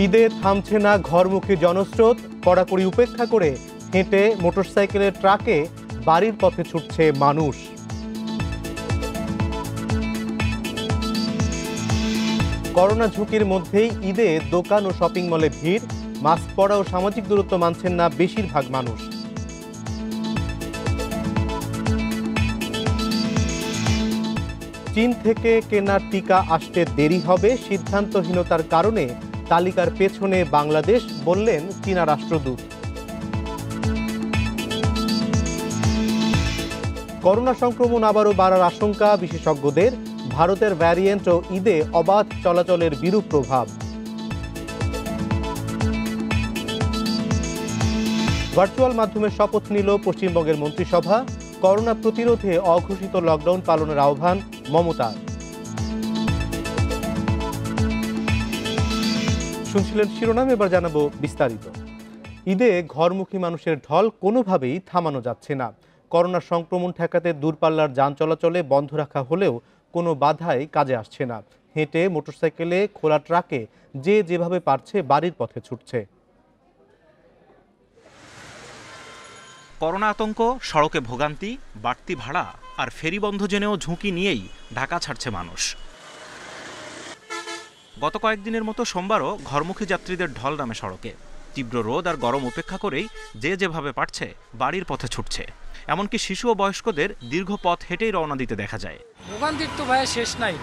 ঈদে থামছে না ঘরমুখী জনস্রোত, কড়াকড়ি উপেক্ষা করে হেঁটে মোটরসাইকেলের ট্রাকে বাড়ির পথে ছুটছে মানুষ। করোনা ঝুঁকির মধ্যেই ঈদে দোকান ও শপিং মলে ভিড়, মাস্ক পরা ও সামাজিক দূরত্ব মানছেন না বেশিরভাগ মানুষ। চীন থেকে কেনা টিকা আসতে দেরি হবে, সিদ্ধান্তহীনতার কারণে তালিকার পেছনে বাংলাদেশ, বললেন চীনা রাষ্ট্রদূত। করোনা সংক্রমণ আবারও বাড়ার আশঙ্কা বিশেষজ্ঞদের, ভারতের ভ্যারিয়েন্ট ও ঈদে অবাধ চলাচলের বিরূপ প্রভাব। ভার্চুয়াল মাধ্যমে শপথ নিল পশ্চিমবঙ্গের মন্ত্রিসভা, করোনা প্রতিরোধে অঘোষিত লকডাউন পালনের আহ্বান মমতার। শুনছিলেন শিরোনাম, এবার জানাবো বিস্তারিত। ঈদে ঘরমুখী মানুষের ঢল কোনোভাবেই থামানো যাচ্ছে না। করোনা সংক্রমণ ঠেকাতে দূরপাল্লার যান চলাচলে বন্ধ রাখা হলেও কোনো বাধাই কাজে আসছে না। হেঁটে, মোটরসাইকেলে, খোলা ট্রাকে যে যেভাবে পারছে বাড়ির পথে ছুটছে। করোনা আতঙ্ক, সড়কে ভোগান্তি, বাড়তি ভাড়া আর ফেরি বন্ধ জেনেও ঝুঁকি নিয়েই ঢাকা ছাড়ছে মানুষ। গত কয়েকদিনের মতো সোমবারও ঘরমুখী যাত্রীদের ঢল নামে সড়কে। তীব্র রোদ আর গরম উপেক্ষা করেই যে যেভাবে পারছে বাড়ির পথে ছুটছে। এমনকি শিশু ও বয়স্কদের দীর্ঘ পথ হেঁটেই রওনা দিতে দেখা যায়। ভোগান্তির তো ভাইয়া শেষ নাই।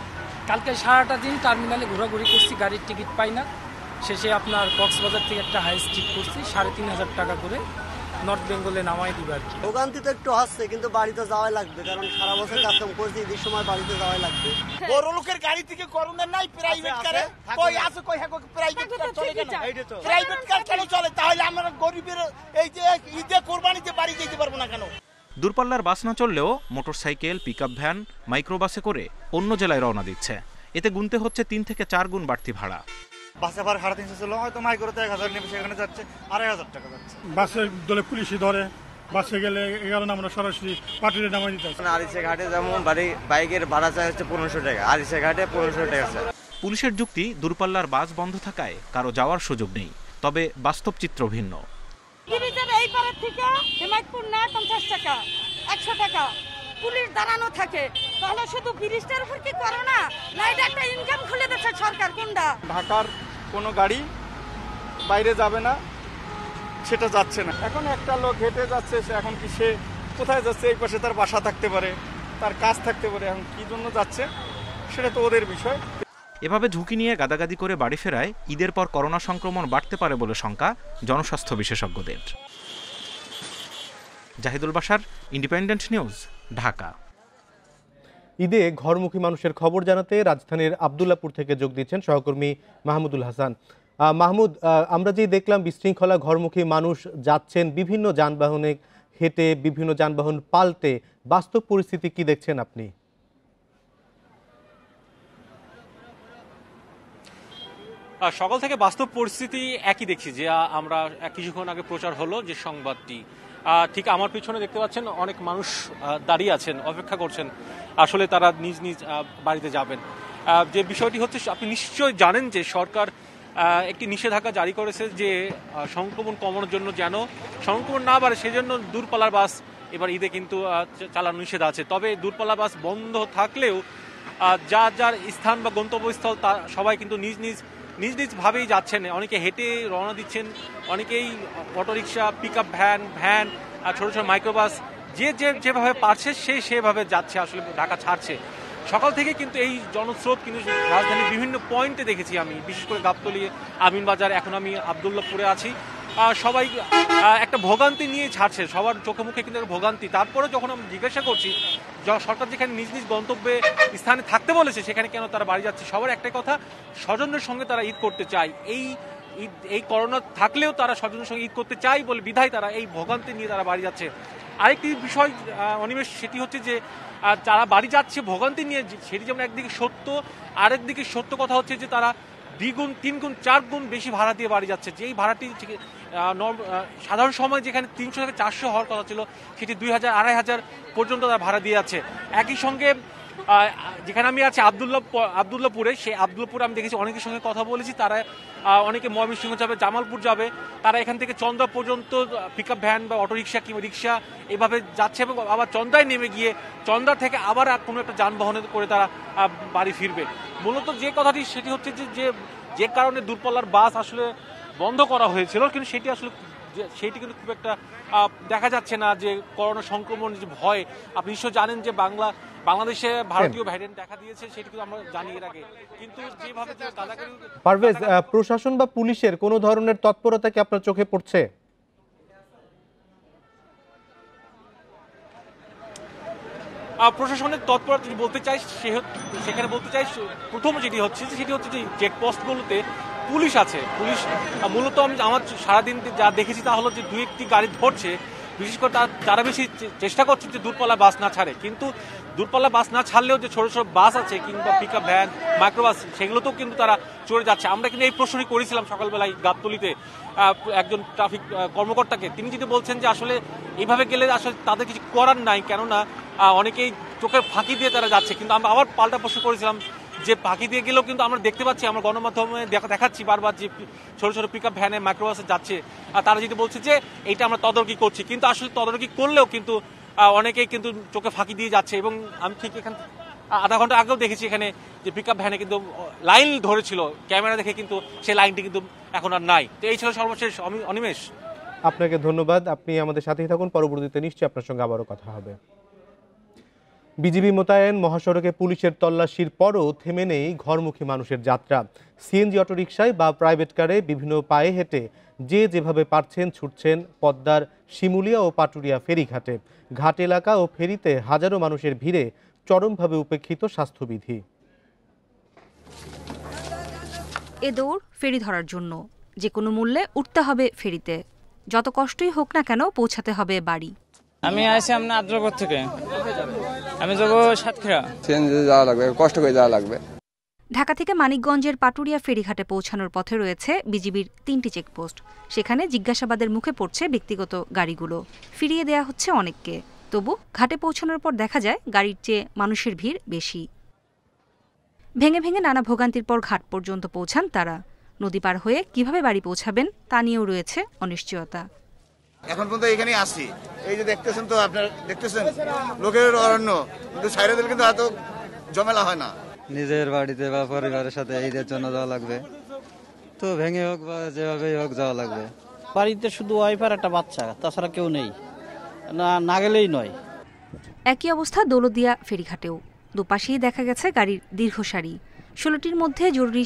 কালকে সারাটা দিন টার্মিনালে ঘোরাঘুরি করছি, গাড়ির টিকিট পাই না। শেষে আপনার কক্সবাজার থেকে একটা হাইস ঠিক করছি, ৩,৫০০ টাকা করে নর্থ বেঙ্গলে নামাই দিবে আর কি। ভোগান্তি তো একটু হচ্ছে, কিন্তু বাড়িতে যাওয়াই লাগবে, কারণ সারা বছর কাস্টম করছি, ঈদের সময় বাড়িতে যাওয়াই লাগবে। বড় লোকের গাড়ি থেকে করোনা নাই, প্রাইভেট কারে কই আছে, কই হ্যাঁ প্রাইভেট কার চলে কেন? প্রাইভেট কার কেন চলে? তাহলে আমরা গরিবের এই যে ঈদে কোরবানিতে বাড়ি যেতে পারবো না কেন? দূরপাল্লার বাস না চললেও মোটরসাইকেল, পিকআপ ভ্যান, মাইক্রোবাসে করে অন্য জেলায় রওনা দিচ্ছে। এতে গুনতে হচ্ছে ৩ থেকে ৪ গুণ বাড়তি ভাড়া। বাসে ভাড়া ৩৫০ ছিল, হয়তো মাইক্রোতে ১,০০০ নেবে, সেখানে যাচ্ছে ২,৫০০ টাকা যাচ্ছে। বাসে দলে পুলিশই ধরে, বাসে গেলে এই কারণে আমরা সরাসরি পাটিরে নামাই দিতে হবে। আরিচা ঘাটে যেমন বাইকের ভাড়া চাই হচ্ছে ১৫০০ টাকা, আরিচা ঘাটে ১৫০০ টাকা আছে। পুলিশের যুক্তি, দূরপাল্লার বাস বন্ধ থাকায় কারো যাওয়ার সুযোগ নেই। তবে বাস্তব চিত্র ভিন্ন। এই পারের থেকে হেমায়তপুর না ৫০ টাকা, ১০০ টাকা পুলিশ দাঁড়ানো থাকে, তাহলে শুধু ব্রিজটার উপর কি করো না, না এটা একটা ইনকাম খুলে দিচ্ছে সরকার। কোনটা ঢাকার কোনো গাড়ি বাইরে যাবে না, সেটা যাচ্ছে না। এখন একটা লোক হেঁটে যাচ্ছে, সে এখন কি সে কোথায় যাচ্ছে? এই পাশে তার বাসা থাকতে পারে, তার কাজ থাকতে পারে, এখন কি জন্য যাচ্ছে সেটা তো ওদের বিষয়। এভাবে ঝুঁকি নিয়ে গাদাগাদি করে বাড়ি ফেরায় ঈদের পর করোনা সংক্রমণ বাড়তে পারে বলে শঙ্কা জনস্বাস্থ্য বিশেষজ্ঞদের। Zahidul Bashar, Independent News, Dhaka. ঈদে ঘরমুখী মানুষের খবর জানাতে রাজধানীর আব্দুল্লাপুর থেকে যোগ দিচ্ছেন সহকর্মী মাহমুদুল হাসান। মাহমুদ, আমরা যে দেখলাম বিশৃঙ্খলা, ঘরমুখী মানুষ যাচ্ছেন বিভিন্ন যানবাহনে হেঁটে, বিভিন্ন যানবাহন পাল্টে, বাস্তব পরিস্থিতি কি দেখছেন আপনি? সকাল থেকে বাস্তব পরিস্থিতি একই দেখছি, যে আমরা কিছুক্ষণ আগে প্রচার হলো যে সংবাদটি, ঠিক আমার পিছনে দেখতে পাচ্ছেন অনেক মানুষ দাঁড়িয়ে আছেন, অপেক্ষা করছেন, আসলে তারা নিজ নিজ বাড়িতে যাবেন। যে বিষয়টি হচ্ছে, আপনি নিশ্চয়ই জানেন যে সরকার একটি নিষেধাজ্ঞা জারি করেছে যে সংক্রমণ কমানোর জন্য, যেন সংক্রমণ না বাড়ে সেজন্য দূরপাল্লার বাস এবার ঈদে কিন্তু চালানো নিষেধ আছে। তবে দূরপাল্লার বাস বন্ধ থাকলেও যার যার স্থান বা গন্তব্যস্থল তা সবাই কিন্তু নিজ নিজ ভাবেই যাচ্ছেন। অনেকে হেঁটে রওনা দিচ্ছেন, অনেকেই অটোরিকশা, পিকআপ ভ্যান আর ছোটো ছোটো মাইক্রোবাস, যেভাবে পারছে সেভাবে যাচ্ছে, আসলে ঢাকা ছাড়ছে। সকাল থেকে কিন্তু এই জনস্রোত কিন্তু রাজধানীর বিভিন্ন পয়েন্টে দেখেছি আমি, বিশেষ করে গাবতলী, আমিনবাজার, এখন আমি আব্দুল্লাহপুরে আছি। সবাই একটা ভোগান্তি নিয়ে ছাড়ছে, সবার চোখে মুখে কিন্তু ভোগান্তি। তারপরে যখন আমি জিজ্ঞাসা করছি, সরকার যেখানে নিজ নিজ গন্তব্যে স্থানে থাকতে বলেছে সেখানে কেন তারা বাড়ি যাচ্ছে, সবার একটাই কথা, স্বজনদের সঙ্গে তারা ঈদ করতে চায়। এই করোনা থাকলেও তারা স্বজনের সঙ্গে ঈদ করতে চায় বলে বিধায় তারা এই ভোগান্তি নিয়ে তারা বাড়ি যাচ্ছে। আরেকটি বিষয় অনিমেষ, সেটি হচ্ছে যে যারা বাড়ি যাচ্ছে ভোগান্তি নিয়ে, সেটি যেমন একদিকে সত্য, আরেকদিকে সত্য কথা হচ্ছে যে তারা 2 গুণ, 3 গুণ, 4 গুণ বেশি ভাড়া দিয়ে বাড়ি যাচ্ছে। যে এই ভাড়াটি সাধারণ সময় যেখানে 300 থেকে 400 হওয়ার কথা ছিল, সেটি 2,000, 2,500 পর্যন্ত তারা ভাড়া দিয়ে যাচ্ছে। একই সঙ্গে যেখানে আমি আছি আব্দুল্লাপুরে, সেই আব্দুল্লাপুরে আমি দেখেছি অনেকের সঙ্গে কথা বলেছি, তারা অনেকে ময়মনসিংহ যাবে, জামালপুর যাবে, তারা এখান থেকে চন্দ্রা পর্যন্ত পিকআপ ভ্যান বা অটোরিকশা কিংবা রিক্সা এভাবে যাচ্ছে এবং আবার চন্দ্রায় নেমে গিয়ে চন্দ্রা থেকে আবার কোনো একটা যানবাহনে করে তারা বাড়ি ফিরবে। মূলত যে কথাটি সেটি হচ্ছে যে কারণে দূরপাল্লার বাস আসলে বন্ধ করা হয়েছিল, কিন্তু সেটি কিন্তু খুব একটা দেখা যাচ্ছে না। যে করোনা সংক্রমণ যে ভয়, আপনি নিশ্চয় জানেন যে বাংলাদেশে ভারতীয় ভ্যারিয়েন্ট দেখা দিয়েছে, সেটি কিন্তু আমরা জানি এর আগে, কিন্তু যেভাবে পারভেজ, প্রশাসন বা পুলিশের কোনো ধরনের তৎপরতা কি আপনার চোখে পড়ছে? প্রশাসনের তৎপরতা বলতে চাই, সেখানে বলতে চাই প্রথম যেটি হচ্ছে সেটি হচ্ছে যে চেকপোস্টগুলোতে পুলিশ আছে। পুলিশ মূলত আমি আমার সারাদিন যা দেখেছি তা হলো যে 2-1টি গাড়ি ধরছে, বিশেষ করে তারা বেশি চেষ্টা করছে যে দূরপাল্লা বাস না ছাড়ে, কিন্তু দূরপাল্লা বাস না ছাড়লেও যে ছোট ছোট বাস আছে কিংবা পিকআপ ভ্যান, মাইক্রোবাস, সেগুলোতেও কিন্তু তারা চড়ে যাচ্ছে। আমরা কিন্তু এই প্রশ্নই করেছিলাম সকালবেলায় গাবতলীতে একজন ট্রাফিক কর্মকর্তাকে। তিনি যদি বলছেন যে আসলে এইভাবে গেলে আসলে তাদের কিছু করার নাই, কেননা অনেকেই চোখের ফাঁকি দিয়ে তারা যাচ্ছে। কিন্তু আমরা আবার পাল্টা প্রশ্ন করেছিলাম যে ফাঁকি দিয়ে গেলেও কিন্তু আমরা দেখতে পাচ্ছি, আমরা গণমাধ্যমে দেখাচ্ছি বারবার যে ছোট ছোট পিকআপ ভ্যানে মাইক্রোবাসে যাচ্ছে, আর তারা যদি বলছে যে এইটা আমরা তদারকি করছি, কিন্তু আসলে তদারকি করলেও কিন্তু অনেকেই কিন্তু চোখে ফাঁকি দিয়ে যাচ্ছে। এবং আমি ঠিক এখান আধা ঘন্টা আগেও দেখেছি এখানে যে পিকআপ ভ্যানে কিন্তু লাইন ধরেছিল, ক্যামেরা দেখে কিন্তু সেই লাইনটি কিন্তু এখন আর নাই। তো এই ছিল সর্বশেষ। অনিমেষ, আপনাকে ধন্যবাদ, আপনি আমাদের সাথেই থাকুন, পরবর্তীতে নিশ্চয়ই আপনার সঙ্গে আবারও কথা হবে। বিজিবি মোতায়েন, মহাসড়কে পুলিশের তল্লাশির পরও থেমে নেই ঘরমুখী মানুষের যাত্রা। সিএনজি অটোরিকশায় বা প্রাইভেট কারে বিভিন্ন পায়ে হেঁটে যেভাবে পারছেন ছুটছেন পদ্মার শিমুলিয়া ও পাটুরিয়া ফেরিঘাটে। ঘাট এলাকা ও ফেরিতে হাজারো মানুষের ভিড়ে চরমভাবে উপেক্ষিত স্বাস্থ্যবিধি। এ দৌড় ফেরি ধরার জন্য, যে কোনো মূল্যে উঠতে হবে ফেরিতে, যত কষ্টই হোক না কেন পৌঁছাতে হবে বাড়ি। আমি আসি আপনার আদ্রপুর থেকে, আমি যাবো সাতক্ষীরা, যাওয়া লাগবে, কষ্ট করে যাওয়া লাগবে। ঢাকা থেকে মানিকগঞ্জের পাটুরিয়া ফেরিঘাটে পৌঁছানোর পথে রয়েছে বিজিবির 3টি চেকপোস্ট। সেখানে জিজ্ঞাসাবাদের মুখে পড়ছে ব্যক্তিগত গাড়িগুলো, ফিরিয়ে দেয়া হচ্ছে অনেককে। তবু ঘাটে পৌঁছানোর পর দেখা যায় গাড়ির চেয়ে মানুষের ভিড় বেশি। ভেঙে ভেঙে নানা ভোগান্তির পর ঘাট পর্যন্ত পৌঁছান তারা। নদী পার হয়ে কিভাবে বাড়ি পৌঁছাবেন তা নিয়েও রয়েছে অনিশ্চয়তা। এখন পর্যন্ত এখানে আসছি, এই যে দেখতেছেন, তো আপনারা দেখতেছেন লোকের অরণ্য, কিন্তু ছাইরে দিলে কিন্তু এত ঝামেলা হয় না। নিজের বাড়িতে বা পরিবারের সাথে ঈদের জন্য যাওয়া লাগবে, তো ভেঙে হোক বা যেভাবেই হোক যাওয়া লাগবে। বাড়িতে শুধু ওয়াইফার একটা বাচ্চা, তাছাড়া কেউ নেই, না গেলেই নয়। একই অবস্থা দৌলতদিয়া ফেরিঘাটেও। দুপাশেই দেখা গেছে গাড়ির দীর্ঘ সারি। 16টির মধ্যে জরুরি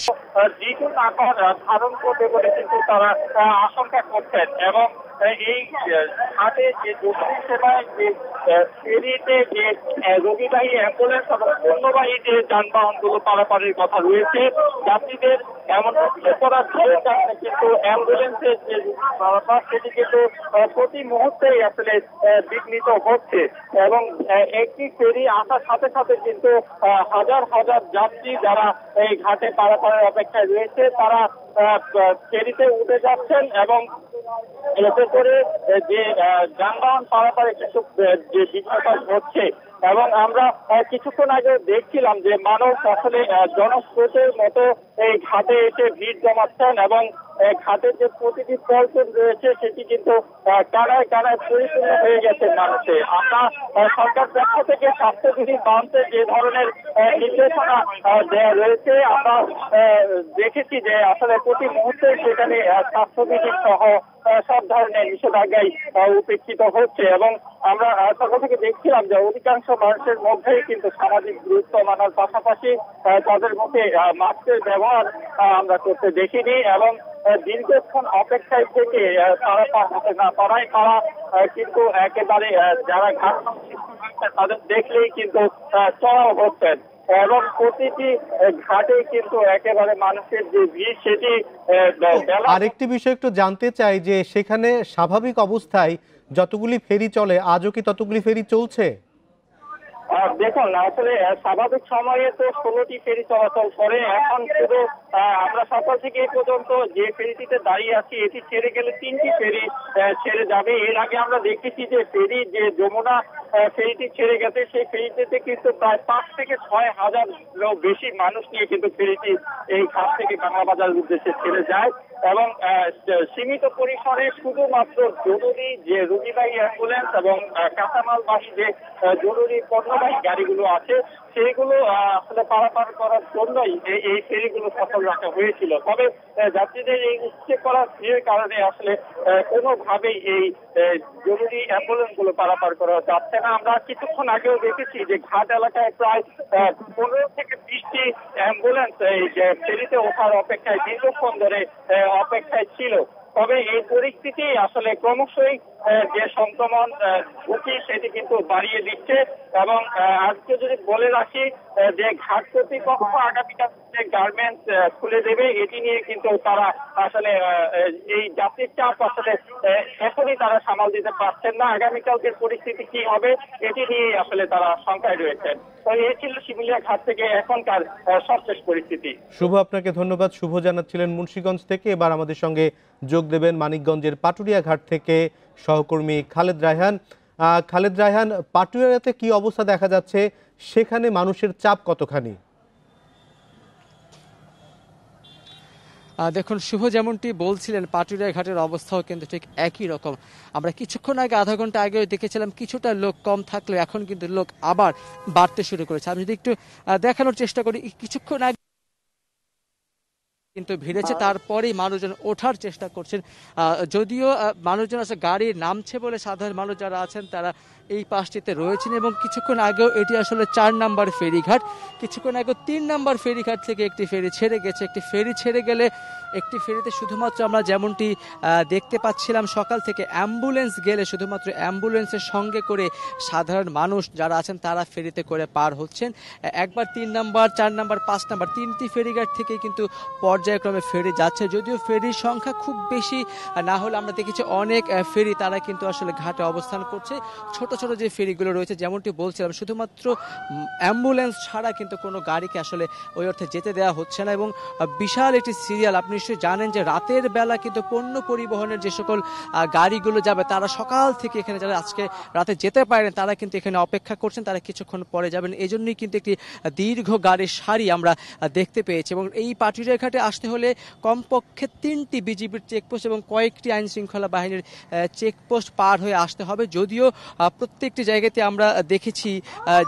ধারণ করবে বলে কিন্তু তারা আশঙ্কা করছেন। এবং এই ঘাটে যে জরুরি সেবায় যে ফেরিতে যে রোগীবাহী অ্যাম্বুলেন্স এবং পণ্যবাহী যে যানবাহনগুলো পারাপারের কথা রয়েছে, যাত্রীদের এমন করার কারণে কিন্তু অ্যাম্বুলেন্সের যে পারাপার সেটি কিন্তু প্রতি মুহূর্তেই আসলে বিঘ্নিত হচ্ছে। এবং একটি ফেরি আসার সাথে সাথে কিন্তু হাজার হাজার যাত্রী যারা এই ঘাটে পারাপারের অপেক্ষায় রয়েছে, তারা ফেরিতে উঠে যাচ্ছেন এবং এতে করে যে যানবাহন পারাপারে কিন্তু যে বিঘ্নতা হচ্ছে। এবং আমরা কিছুক্ষণ আগে দেখছিলাম যে মানুষ আসলে জনস্রোতের মতো এই ঘাটে এসে ভিড় জমাচ্ছেন এবং ঘাটের যে প্রতিটি পল্টন রয়েছে সেটি কিন্তু কানায় কানায় পরিপূর্ণ হয়ে গেছে মানুষে। আমরা সরকার পক্ষ থেকে স্বাস্থ্যবিধি মানতে যে ধরনের নির্দেশনা দেওয়া রয়েছে, আমরা দেখেছি যে আসলে প্রতি মুহূর্তে সেখানে স্বাস্থ্যবিধি সহ সব ধরনের নিষেধাজ্ঞাই উপেক্ষিত হচ্ছে। এবং আমরা সকাল থেকে দেখছিলাম যে অধিকাংশ মানুষের মধ্যেই কিন্তু সামাজিক দূরত্ব মানার পাশাপাশি তাদের মুখে মাস্কের ব্যবহার আমরা করতে দেখিনি। এবং দীর্ঘক্ষণ অপেক্ষায় থেকে তারা হাতে না পারায় তারা কিন্তু একেবারে যারা ঘাট তাদের দেখলেই কিন্তু চড়াও হচ্ছেন। এবং প্রতিটি ঘাটে কিন্তু একেবারে মানুষের যে ভিড় সেটি। আরেকটি বিষয় একটু জানতে চাই যে সেখানে স্বাভাবিক অবস্থায় যতগুলি ফেরি চলে আজও কি ততগুলি ফেরি চলছে? দেখুন, আসলে স্বাভাবিক সময়ে তো 16টি ফেরি চলাচল করে। এখন শুধু আমরা সকাল থেকে এই পর্যন্ত যে ফেরিটিতে দাঁড়িয়ে আছি এটি ছেড়ে গেলে 3টি ফেরি ছেড়ে যাবে। এর আগে আমরা দেখেছি যে ফেরি যে যমুনা ফেরিটি ছেড়ে গেছে, সেই ফেরিটিতে কিন্তু প্রায় 5 থেকে 6 হাজার বেশি মানুষ নিয়ে কিন্তু ফেরিটি এই ঘাট থেকে বাংলা বাজারের উদ্দেশ্যে ছেড়ে যায় এবং সীমিত পরিসরে শুধুমাত্র জরুরি যে রোগীবাহী অ্যাম্বুলেন্স এবং কাঁচামালবাহী যে জরুরি পণ্যবাহী গাড়িগুলো আছে সেইগুলো আসলে পারাপার করার জন্যই এই ফেরিগুলো সফল রাখা হয়েছিল। তবে যাত্রীদের এই উপচে পড়া ভিড়ের কারণে আসলে কোনোভাবেই এই জরুরি অ্যাম্বুলেন্স গুলো পারাপার করা যাচ্ছে না। আমরা কিছুক্ষণ আগেও দেখেছি যে ঘাট এলাকায় প্রায় 15 থেকে 20টি অ্যাম্বুলেন্স এই ফেরিতে ওঠার অপেক্ষায় দীর্ঘক্ষণ ধরে অপেক্ষায় ছিল। তবে এই পরিস্থিতি আসলে ক্রমশই যে সংক্রমণ ঝুঁকি সেটি কিন্তু বাড়িয়ে দিচ্ছে এবং আজকে যদি বলে রাখি যে ঘাট কর্তৃপক্ষ আগামীকাল গার্মেন্টস খুলে দেবে, এটি নিয়ে কিন্তু তারা আসলে এই যাত্রীর চাপ আসলে এখনই তারা সামাল দিতে পারছেন না। আগামীকালকের পরিস্থিতি কি হবে এটি নিয়ে আসলে তারা শঙ্কায় রয়েছেন। তো এই ছিল শিমুলিয়া ঘাট থেকে এখনকার সবশেষ পরিস্থিতি। শুভ, আপনাকে ধন্যবাদ। শুভ জানাচ্ছিলেন মুন্সিগঞ্জ থেকে। এবার আমাদের সঙ্গে যোগ দেবেন মানিকগঞ্জের পাটুরিয়া ঘাট থেকে সহকর্মী খালেদ রায়হান। খালেদ রায়হান, পাটুরিয়াতে কি অবস্থা দেখা যাচ্ছে, সেখানে মানুষের চাপ কতখানি? দেখুন শুভ, যেমনটি বলছিলেন পাটুরিয়া ঘাটের অবস্থাও কিন্তু ঠিক একই রকম। আমরা কিছুক্ষণ আগে, আধা ঘন্টা আগেও দেখেছিলাম কিছুটা লোক কম থাকলেও এখন কিন্তু লোক আবার বাড়তে শুরু করেছে। আমি যদি একটু দেখানোর চেষ্টা করি, কিছুক্ষণ আগে কিন্তু ভিড়েছে, তারপরেই মানুষজন ওঠার চেষ্টা করছেন। যদিও মানুষজন আসলে গাড়ি নামছে বলে সাধারণ মানুষ যারা আছেন তারা এই পাশটিতে রয়েছেন এবং কিছুক্ষণ আগেও এটি আসলে 4 নম্বর ফেরিঘাট। কিছুক্ষণ আগে 3 নম্বর ফেরিঘাট থেকে একটি ফেরি ছেড়ে গেছে। একটি ফেরি ছেড়ে গেলে একটি ফেরিতে শুধুমাত্র আমরা যেমনটি দেখতে পাচ্ছিলাম সকাল থেকে অ্যাম্বুলেন্স গেলে শুধুমাত্র অ্যাম্বুলেন্সের সঙ্গে করে সাধারণ মানুষ যারা আছেন তারা ফেরিতে করে পার হচ্ছেন। একবার 3 নম্বর, 4 নম্বর, 5 নম্বর 3টি ফেরিঘাট থেকে কিন্তু পর্যায়ক্রমে ফেরি যাচ্ছে। যদিও ফেরির সংখ্যা খুব বেশি না হলে আমরা দেখেছি অনেক ফেরি তারা কিন্তু আসলে ঘাটে অবস্থান করছে। ছোট ছোট যে ফেরিগুলো রয়েছে যেমনটি বলছিলাম শুধুমাত্র অ্যাম্বুলেন্স ছাড়া কিন্তু কোনো গাড়িকে আসলে ওই অর্থে যেতে দেওয়া হচ্ছে না এবং বিশাল একটি সিরিয়াল। আপনি নিশ্চয়ই জানেন যে রাতের বেলা কিন্তু পণ্য পরিবহনের যে সকল গাড়িগুলো যাবে তারা সকাল থেকে এখানে যারা আজকে রাতে যেতে পারেন তারা কিন্তু এখানে অপেক্ষা করছেন, তারা কিছুক্ষণ পরে যাবেন। এই জন্যই কিন্তু একটি দীর্ঘ গাড়ির সারি আমরা দেখতে পেয়েছি এবং এই পাটুরিয়া ঘাটে আসতে হলে কমপক্ষে 3টি বিজিবির চেকপোস্ট এবং কয়েকটি আইন শৃঙ্খলা বাহিনীর চেকপোস্ট পার হয়ে আসতে হবে। যদিও প্রত্যেকটি জায়গাতে আমরা দেখেছি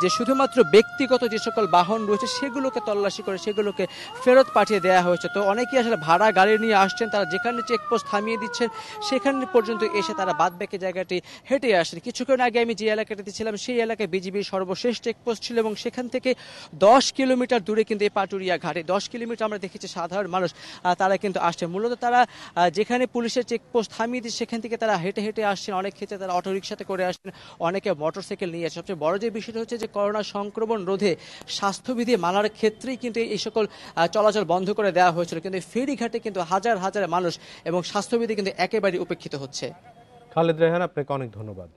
যে শুধুমাত্র ব্যক্তিগত যে সকল বাহন রয়েছে সেগুলোকে তল্লাশি করে সেগুলোকে ফেরত পাঠিয়ে দেওয়া হয়েছে। তো অনেকেই আসলে ভাড়া গাড়ি নিয়ে আসছেন, তারা যেখানে চেকপোস্ট থামিয়ে দিচ্ছেন সেখানে পর্যন্ত এসে তারা বাদবাকি জায়গাটি হেঁটে আসেন। কিছুক্ষণ আগে আমি যে এলাকাটিতে ছিলাম সেই এলাকায় বিজিবির সর্বশেষ চেকপোস্ট ছিল এবং সেখান থেকে 10 কিলোমিটার দূরে কিন্তু এই পাটুরিয়া ঘাটে 10 কিলোমিটার আমরা দেখেছি সাধারণ মানুষ তারা কিন্তু আসছে। মূলত তারা যেখানে পুলিশের চেকপোস্ট থামিয়ে দিচ্ছে সেখান থেকে তারা হেঁটে হেঁটে আসছেন, অনেক ক্ষেত্রে তারা অটোরিকশাতে করে আসছেন, অনেকে মোটরসাইকেল নিয়ে আসে। সবচেয়ে বড় যে বিষয়টা হচ্ছে যে করোনা সংক্রমণ রোধে স্বাস্থ্যবিধি মানার ক্ষেত্রেই কিন্তু এই সকল চলাচল বন্ধ করে দেওয়া হয়েছিল, কিন্তু ফেরিঘাটে কিন্তু হাজার হাজার মানুষ এবং স্বাস্থ্যবিধি কিন্তু একেবারে উপেক্ষিত হচ্ছে। খালেদ রায়হান, আপনাকে অনেক ধন্যবাদ।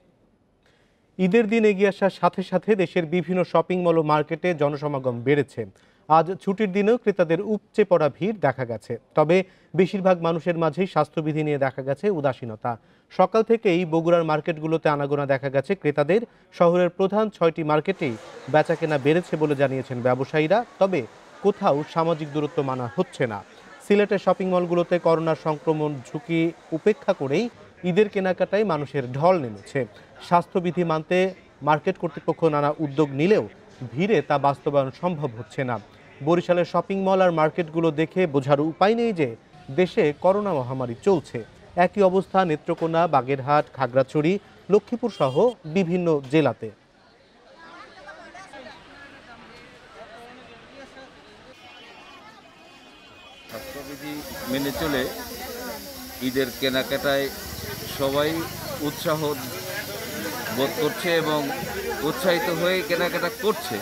ঈদের দিন এগিয়ে আসার সাথে সাথে দেশের বিভিন্ন শপিং মল ও মার্কেটে জনসমাগম বেড়েছে। আজ ছুটির দিনেও ক্রেতাদের উপচে পড়া ভিড় দেখা গেছে। তবে বেশিরভাগ মানুষের মাঝেই স্বাস্থ্যবিধি নিয়ে দেখা গেছে উদাসীনতা। সকাল থেকেই বগুড়ার মার্কেটগুলোতে আনাগোনা দেখা গেছে ক্রেতাদের। শহরের প্রধান 6টি মার্কেটেই বেচাকেনা বেড়েছে বলে জানিয়েছেন ব্যবসায়ীরা। তবে কোথাও সামাজিক দূরত্ব মানা হচ্ছে না। সিলেটের শপিং মলগুলোতে করোনার সংক্রমণ ঝুঁকি উপেক্ষা করেই ঈদের কেনাকাটায় মানুষের ঢল নেমেছে। স্বাস্থ্যবিধি মানতে মার্কেট কর্তৃপক্ষ নানা উদ্যোগ নিলেও ভিড়ে তা বাস্তবায়ন সম্ভব হচ্ছে না। বরিশালের শপিং মল আর মার্কেটগুলো দেখে বোঝার উপায় নেই যে দেশে করোনা মহামারী চলছে। একই অবস্থা নেত্রকোনা, বাগেরহাট, খাগড়াছড়ি, লক্ষ্মীপুর সহ বিভিন্ন জেলাতে। স্বাস্থ্যবিধি মেনে চলে ঈদের কেনাকাটায় সবাই উৎসাহ বোধ করছে এবং উৎসাহিত হয়ে কেনাকাটা করছে,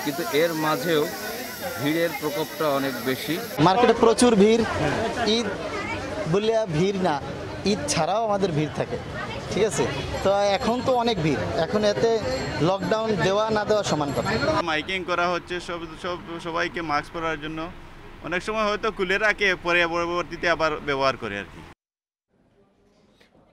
কিন্তু এর মাঝেও ভিড়ের প্রকোপটা অনেক বেশি। মার্কেটে প্রচুর ভিড়। ঈদ বলে ভিড় না, ঈদ ছাড়াও আমাদের ভিড় থাকে, ঠিক আছে। তো এখন তো অনেক ভিড়, এখন এতে লকডাউন দেওয়া না দেওয়া সমান কথা। মাইকিং করা হচ্ছে সবাইকে মাস্ক পরার জন্য। অনেক সময় হয়তো খুলে রাখে, পরে পরবর্তীতে আবার ব্যবহার করে আর কি।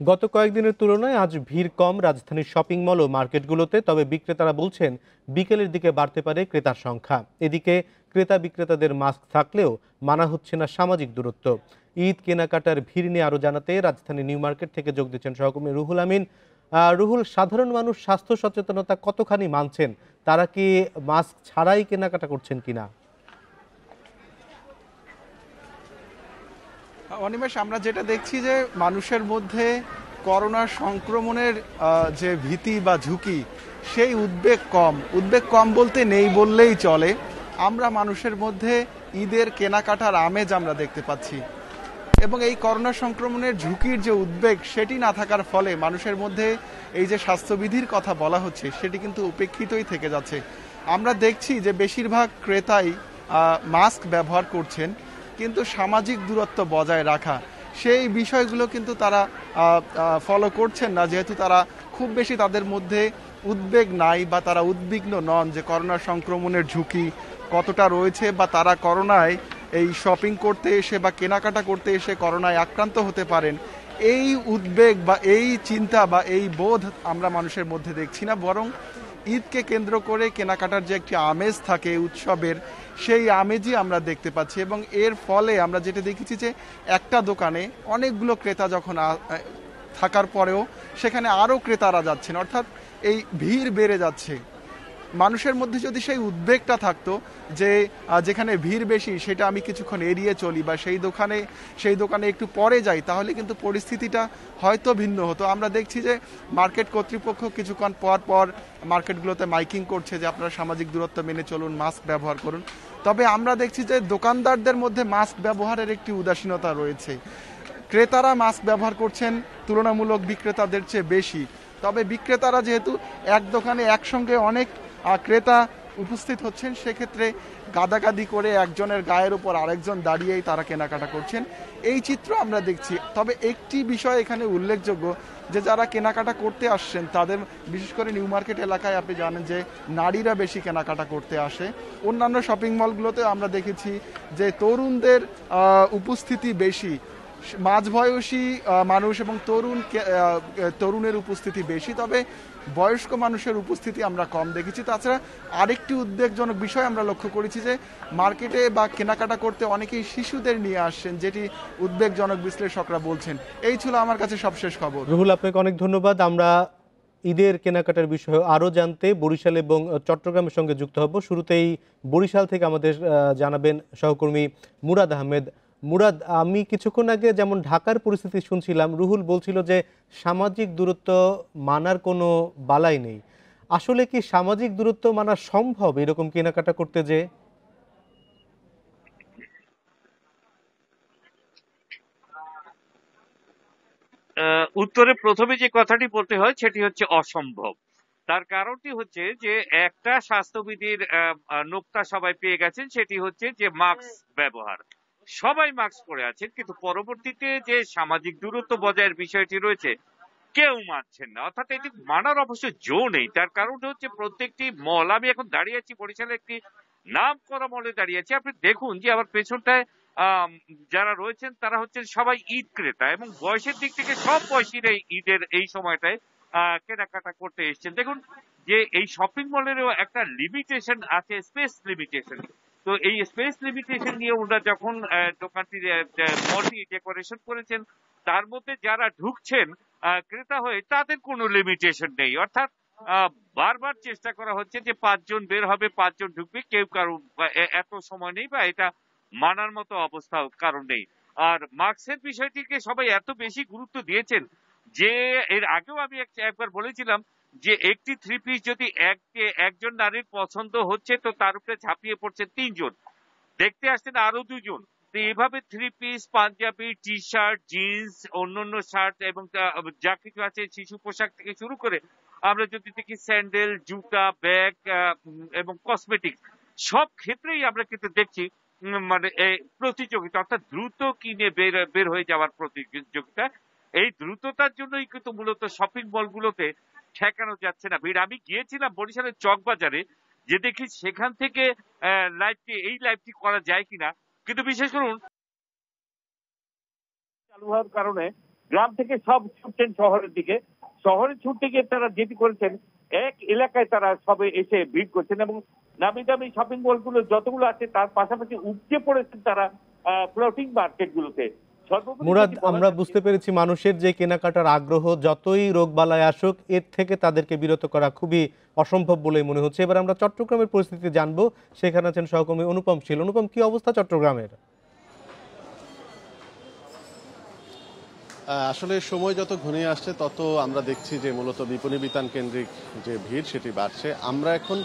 গত কয়েকদিনের তুলনায় আজ ভিড় কম রাজধানীর শপিং মল ও মার্কেটগুলোতে, তবে বিক্রেতারা বলছেন বিকেলের দিকে বাড়তে পারে ক্রেতার সংখ্যা। এদিকে ক্রেতা বিক্রেতাদের মাস্ক থাকলেও মানা হচ্ছে না সামাজিক দূরত্ব। ঈদ কেনাকাটার ভিড় নিয়ে আরও জানাতে রাজধানী নিউ মার্কেট থেকে যোগ দিচ্ছেন সহকর্মী রুহুল আমিন। রুহুল, সাধারণ মানুষ স্বাস্থ্য সচেতনতা কতখানি মানছেন? তারা কি মাস্ক ছাড়াই কেনাকাটা করছেন কিনা? অনিমেষ, আমরা যেটা দেখছি যে মানুষের মধ্যে করোনা সংক্রমণের যে ভীতি বা ঝুঁকি, সেই উদ্বেগ কম বলতে নেই বললেই চলে। আমরা মানুষের মধ্যে ঈদের কেনাকাটার আমেজ আমরা দেখতে পাচ্ছি, এবং এই করোনা সংক্রমণের ঝুঁকির যে উদ্বেগ সেটি না থাকার ফলে মানুষের মধ্যে এই যে স্বাস্থ্যবিধির কথা বলা হচ্ছে সেটি কিন্তু উপেক্ষিতই থেকে যাচ্ছে। আমরা দেখছি যে বেশিরভাগ ক্রেতাই মাস্ক ব্যবহার করছেন, কিন্তু সামাজিক দূরত্ব বজায় রাখা সেই বিষয়গুলো কিন্তু তারা ফলো করছেন না, যেহেতু তারা খুব বেশি তাদের মধ্যে উদ্বেগ নাই বা তারা উদ্বিগ্ন নন যে করোনা সংক্রমণের ঝুঁকি কতটা রয়েছে, বা তারা করোনায় এই শপিং করতে এসে বা কেনাকাটা করতে এসে করোনায় আক্রান্ত হতে পারেন। এই উদ্বেগ বা এই চিন্তা বা এই বোধ আমরা মানুষের মধ্যে দেখছি না, বরং ঈদকে কেন্দ্র করে কেনাকাটার যে একটি আমেজ থাকে উৎসবের, সেই আমেজই আমরা দেখতে পাচ্ছি। এবং এর ফলে আমরা যেটা দেখেছি যে একটা দোকানে অনেকগুলো ক্রেতা যখন থাকার পরেও সেখানে আরও ক্রেতারা যাচ্ছেন, অর্থাৎ এই ভিড় বেড়ে যাচ্ছে। মানুষের মধ্যে যদি সেই উদ্বেগটা থাকতো যে যেখানে ভিড় বেশি সেটা আমি কিছুক্ষণ এড়িয়ে চলি বা সেই দোকানে একটু পরে যাই, তাহলে কিন্তু পরিস্থিতিটা হয়তো ভিন্ন হতো। আমরা দেখছি যে মার্কেট কর্তৃপক্ষ কিছুক্ষণ পর মার্কেটগুলোতে মাইকিং করছে যে আপনারা সামাজিক দূরত্ব মেনে চলুন, মাস্ক ব্যবহার করুন। তবে আমরা দেখছি যে দোকানদারদের মধ্যে মাস্ক ব্যবহারের একটি উদাসীনতা রয়েছে। ক্রেতারা মাস্ক ব্যবহার করছেন তুলনামূলক বিক্রেতাদের চেয়ে বেশি। তবে বিক্রেতারা যেহেতু এক দোকানে একসঙ্গে অনেক ক্রেতা উপস্থিত হচ্ছেন, সেক্ষেত্রে গাদাগাদি করে একজনের গায়ের উপর আরেকজন দাঁড়িয়েই তারা কেনাকাটা করছেন, এই চিত্র আমরা দেখছি। তবে একটি বিষয় এখানে উল্লেখযোগ্য যে যারা কেনাকাটা করতে আসছেন তাদের, বিশেষ করে নিউ মার্কেট এলাকায় আপনি জানেন যে নারীরা বেশি কেনাকাটা করতে আসে। অন্যান্য শপিং মলগুলোতে আমরা দেখেছি যে তরুণদের উপস্থিতি বেশি, মাঝবয়সী মানুষ এবং তরুণের উপস্থিতি বেশি, তবে বয়স্ক মানুষের উপস্থিতি আমরা কম দেখেছি। তাছাড়া আরেকটি উদ্বেগজনক বিষয় আমরা লক্ষ্য করেছি যে মার্কেটে বা কেনাকাটা করতে অনেকেই শিশুদের নিয়ে আসছেন, যেটি উদ্বেগজনক বিশ্লেষকরা বলছেন। এই ছিল আমার কাছে সবশেষ খবর। রুহুল, আপনাকে অনেক ধন্যবাদ। আমরা ঈদের কেনাকাটার বিষয়ে আরও জানতে বরিশাল এবং চট্টগ্রামের সঙ্গে যুক্ত হব। শুরুতেই বরিশাল থেকে আমাদের জানাবেন সহকর্মী মুরাদ আহমেদ। মুরাদ, আমি কিছুক্ষণ আগে যেমন ঢাকার পরিস্থিতি শুনছিলাম, রুহুল বলছিল যে সামাজিক দূরত্ব মানার কোনো বালাই নেই। আসলে কি সামাজিক দূরত্ব মানা সম্ভব এরকম কেনাকাটা করতে যে? উত্তরে প্রথমে যে কথাটি বলতে হয় সেটি হচ্ছে অসম্ভব। তার কারণটি হচ্ছে যে একটা স্বাস্থ্যবিধির নোক্তা সবাই পেয়ে গেছেন, সেটি হচ্ছে যে মাস্ক ব্যবহার। সবাই মাস্ক পরে আছেন, কিন্তু পরবর্তীতে যে সামাজিক দূরত্ব বজায়ের বিষয়টি রয়েছে কেউ মানছেন না, অর্থাৎ এটি মানার অবশ্য জো নেই। তার কারণ হচ্ছে প্রত্যেকটি মল, আমি এখন দাঁড়িয়ে আছি বরিশালে একটি নাম করা মলে দাঁড়িয়ে আছি, আপনি দেখুন যে আমার পেছনটায় যারা রয়েছেন তারা হচ্ছেন সবাই ঈদ ক্রেতা, এবং বয়সের দিক থেকে সব বয়সীরা ঈদের এই সময়টায় কেনাকাটা করতে এসছেন। দেখুন যে এই শপিং মলেরও একটা লিমিটেশন আছে, স্পেস লিমিটেশন। তো এই স্পেস লিমিটেশন নিয়ে ওরা যখন দোকানটি মলটি ডেকোরেশন করেছেন, তার মধ্যে যারা ঢুকছেন ক্রেতা হয়ে তাদের কোনো লিমিটেশন নেই, অর্থাৎ বারবার চেষ্টা করা হচ্ছে যে 5 জন বের হবে, 5 জন ঢুকবে, কেউ কারো এত সময় নেই বা এটা মানার মতো অবস্থা কারণ নেই। আর মাস্কের বিষয়টিকে সবাই এত বেশি গুরুত্ব দিয়েছেন যে এর আগেও আমি একবার বলেছিলাম যে একটি 3 পিস যদি একজন নারীর পছন্দ হচ্ছে তো তার উপরে ঝাঁপিয়ে পড়ছে 3 জন, দেখতে আসছেন আরো 2 জন। তো এইভাবে 3 piece, panjabi, T shirt, jeans, অন্যান্য শার্ট এবং যা কিছু আছে শিশু পোশাক থেকে শুরু করে আমরা যদি দেখি স্যান্ডেল, জুতা, ব্যাগ এবং কসমেটিক, সব ক্ষেত্রেই আমরা কিন্তু দেখছি মানে প্রতিযোগিতা, অর্থাৎ দ্রুত কিনে বের হয়ে যাওয়ার প্রতিযোগিতা। এই দ্রুততার জন্যই কিন্তু মূলত শপিং মলগুলোতে ঠেকানো যাচ্ছে না ভিড়। আমি গিয়েছিলাম বরিশালের চকবাজারে, যে দেখি সেখান থেকে এই লাইভটি করা যায় কিনা, কিন্তু বিশেষ করুন চালু হওয়ার কারণে গ্রাম থেকে সব ছুটছেন শহরের দিকে। শহরে ছুটতে গিয়ে তারা যেটি করেছেন, এক এলাকায় তারা সবে এসে ভিড় করছেন এবং নামি দামি শপিং মলগুলো যতগুলো আছে তার পাশাপাশি উপচে পড়েছেন তারা ফ্লোটিং মার্কেটগুলোতে। মুরাদ, আমরা বুঝতে পেরেছি মানুষের যে কেনাকাটার আগ্রহ, যতই রোগবালাই আসুক এর থেকে তাদেরকে বিরত করা খুবই অসম্ভব বলে মনে হচ্ছে। এবার আমরা চট্টগ্রামের পরিস্থিতি জানবো, সেখানে আছেন সহকর্মী অনুপম শীল। অনুপম, কি অবস্থা চট্টগ্রামের? আসলে সময় যত ঘনিয়ে আসছে তত আমরা দেখছি যে মূলত বিপণী বিতান কেন্দ্রিক যে ভিড় সেটি বাড়ছে। আমরা এখন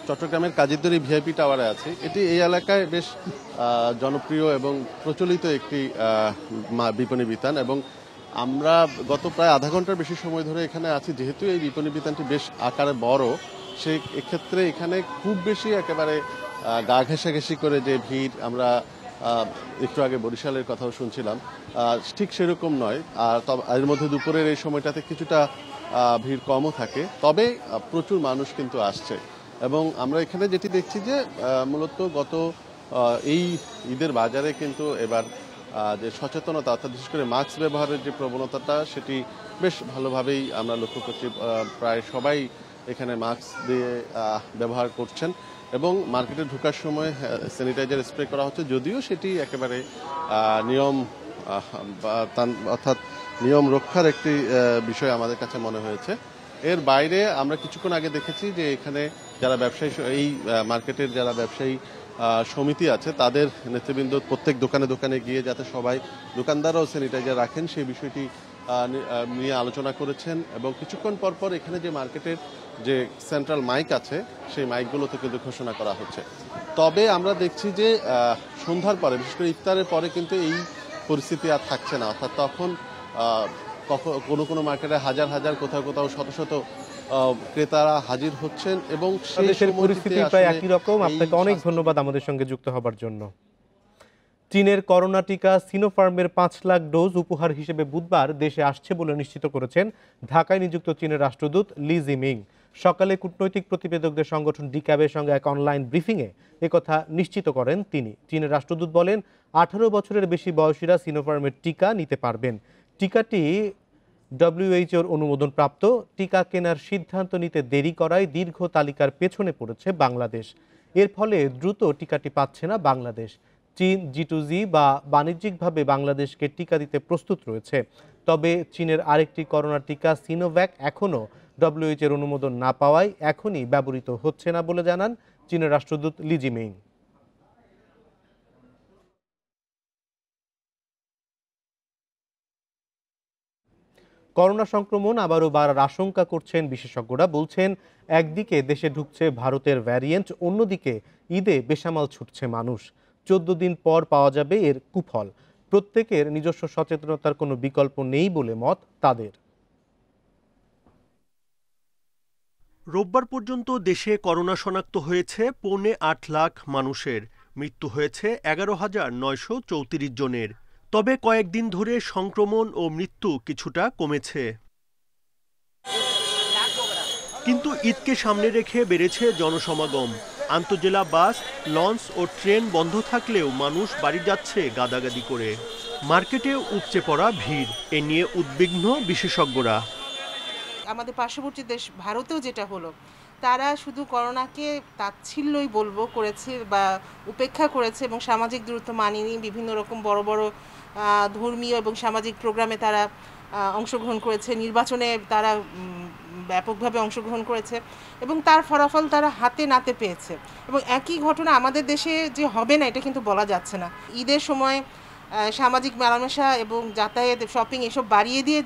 চট্টগ্রামের কাজীরদড়ি ভিআইপি টাওয়ারে আছি। এটি এই এলাকায় বেশ জনপ্রিয় এবং প্রচলিত একটি বিপণী বিতান এবং আমরা গত প্রায় আধা ঘন্টার বেশি সময় ধরে এখানে আছি। যেহেতু এই বিপণী বিতানটি বেশ আকারে বড়, সেই এক্ষেত্রে এখানে খুব বেশি একেবারে গা ঘেঁষাঘেঁষি করে যে ভিড় আমরা একটু আগে বরিশালের কথাও শুনছিলাম, ঠিক সেরকম নয়। আর এর মধ্যে দুপুরের এই সময়টাতে কিছুটা ভিড় কমও থাকে, তবে প্রচুর মানুষ কিন্তু আসছে। এবং আমরা এখানে যেটি দেখছি যে মূলত গত এই ঈদের বাজারে কিন্তু এবার যে সচেতনতা, অর্থাৎ বিশেষ করে মাস্ক ব্যবহারের যে প্রবণতাটা, সেটি বেশ ভালোভাবেই আমরা লক্ষ্য করছি। প্রায় সবাই এখানে মাস্ক দিয়ে ব্যবহার করছেন এবং মার্কেটে ঢোকার সময় স্যানিটাইজার স্প্রে করা হচ্ছে, যদিও সেটি একেবারে নিয়ম অর্থাৎ নিয়ম রক্ষার একটি বিষয় আমাদের কাছে মনে হয়েছে। এর বাইরে আমরা কিছুক্ষণ আগে দেখেছি যে এখানে যারা ব্যবসায়ী, এই মার্কেটের যারা ব্যবসায়ী সমিতি আছে তাদের নেতৃবৃন্দ প্রত্যেক দোকানে দোকানে গিয়ে যাতে সবাই দোকানদারও স্যানিটাইজার রাখেন সেই বিষয়টি নিয়ে আলোচনা করেছেন। এবং কিছুক্ষণ পর পর এখানে যে মার্কেটের যে সেন্ট্রাল মাইক আছে সেই মাইকগুলোতে কিন্তু ঘোষণা করা হচ্ছে। তবে আমরা দেখছি যে সন্ধ্যার পরে, বিশেষ করে ইফতারের পরে কিন্তু এই পরিস্থিতি আর থাকছে না। অর্থাৎ তখন কোনো কোনো মার্কেটে হাজার হাজার, কোথাও কোথাও শত শত ক্রেতারা হাজির হচ্ছেন এবং দেশের পরিস্থিতি প্রায় একই রকম। আপনাকে অনেক ধন্যবাদ আমাদের সঙ্গে যুক্ত হবার জন্য। চীনের করোনা টিকা সিনোফার্মের 5 লাখ ডোজ উপহার হিসেবে বুধবার দেশে আসছে বলে নিশ্চিত করেছেন ঢাকায় নিযুক্ত চীনের রাষ্ট্রদূত লি জিমিং। সকালে কূটনৈতিক প্রতিবেদকদের সংগঠন ডিক্যাবের সঙ্গে এক অনলাইন ব্রিফিংয়ে একথা নিশ্চিত করেন তিনি। চীনের রাষ্ট্রদূত বলেন, 18 বছরের বেশি বয়সীরা সিনোফার্মের টিকা নিতে পারবেন। টিকাটি WHO অনুমোদন প্রাপ্ত। টিকা কেনার সিদ্ধান্ত নিতে দেরি করায় দীর্ঘ তালিকার পেছনে পড়েছে বাংলাদেশ। এর ফলে দ্রুত টিকাটি পাচ্ছে না বাংলাদেশ। চীন G2G বা বাণিজ্যিকভাবে বাংলাদেশকে টিকা দিতে প্রস্তুত রয়েছে। তবে চীনের আরেকটি করোনা টিকা সিনোভ্যাক এখনও WHO অনুমোদন না পাওয়ায় এখনই ব্যবহৃত হচ্ছে না বলে জানান চীনের রাষ্ট্রদূত লি জিমিং। করোনা সংক্রমণ আবারও বাড়ার আশঙ্কা করছেন বিশেষজ্ঞরা। বলছেন, একদিকে দেশে ঢুকছে ভারতের ভ্যারিয়েন্ট, অন্যদিকে ঈদে বেসামাল ছুটছে মানুষ। 14 দিন পর পাওয়া যাবে এর কুফল। প্রত্যেকের নিজস্ব সচেতনতার কোনো বিকল্প নেই বলে মত তাদের। রোববার পর্যন্ত দেশে করোনা শনাক্ত হয়েছে 8.25 লাখ মানুষের, মৃত্যু হয়েছে 11,934 জনের। তবে কয়েকদিন ধরে সংক্রমণ ও মৃত্যু কিছুটা কমেছে। কিন্তু ঈদকে সামনে রেখে বেড়েছে জনসমাগম। আন্তজেলা বাস, লঞ্চ ও ট্রেন বন্ধ থাকলেও মানুষ বাড়ি যাচ্ছে গাদাগাদি করে। মার্কেটে উপচে পড়া ভিড়, এ নিয়ে উদ্বিগ্ন বিশেষজ্ঞরা। আমাদের পার্শ্ববর্তী দেশ ভারতেও যেটা হলো, তারা শুধু করোনাকে তাচ্ছিল্যই বলবো করেছে বা উপেক্ষা করেছে এবং সামাজিক দূরত্ব মানেনি। বিভিন্ন রকম বড় বড় ধর্মীয় এবং সামাজিক প্রোগ্রামে তারা অংশগ্রহণ করেছে, নির্বাচনে তারা ব্যাপকভাবে অংশগ্রহণ করেছে এবং তার ফলাফল তারা হাতে নাতে পেয়েছে। এবং একই ঘটনা আমাদের দেশে যে হবে না এটা কিন্তু বলা যাচ্ছে না। ঈদের সময় সামাজিক মেলামেশা এবং যাতায়াত, শপিং এসব বাড়িয়ে দিয়ে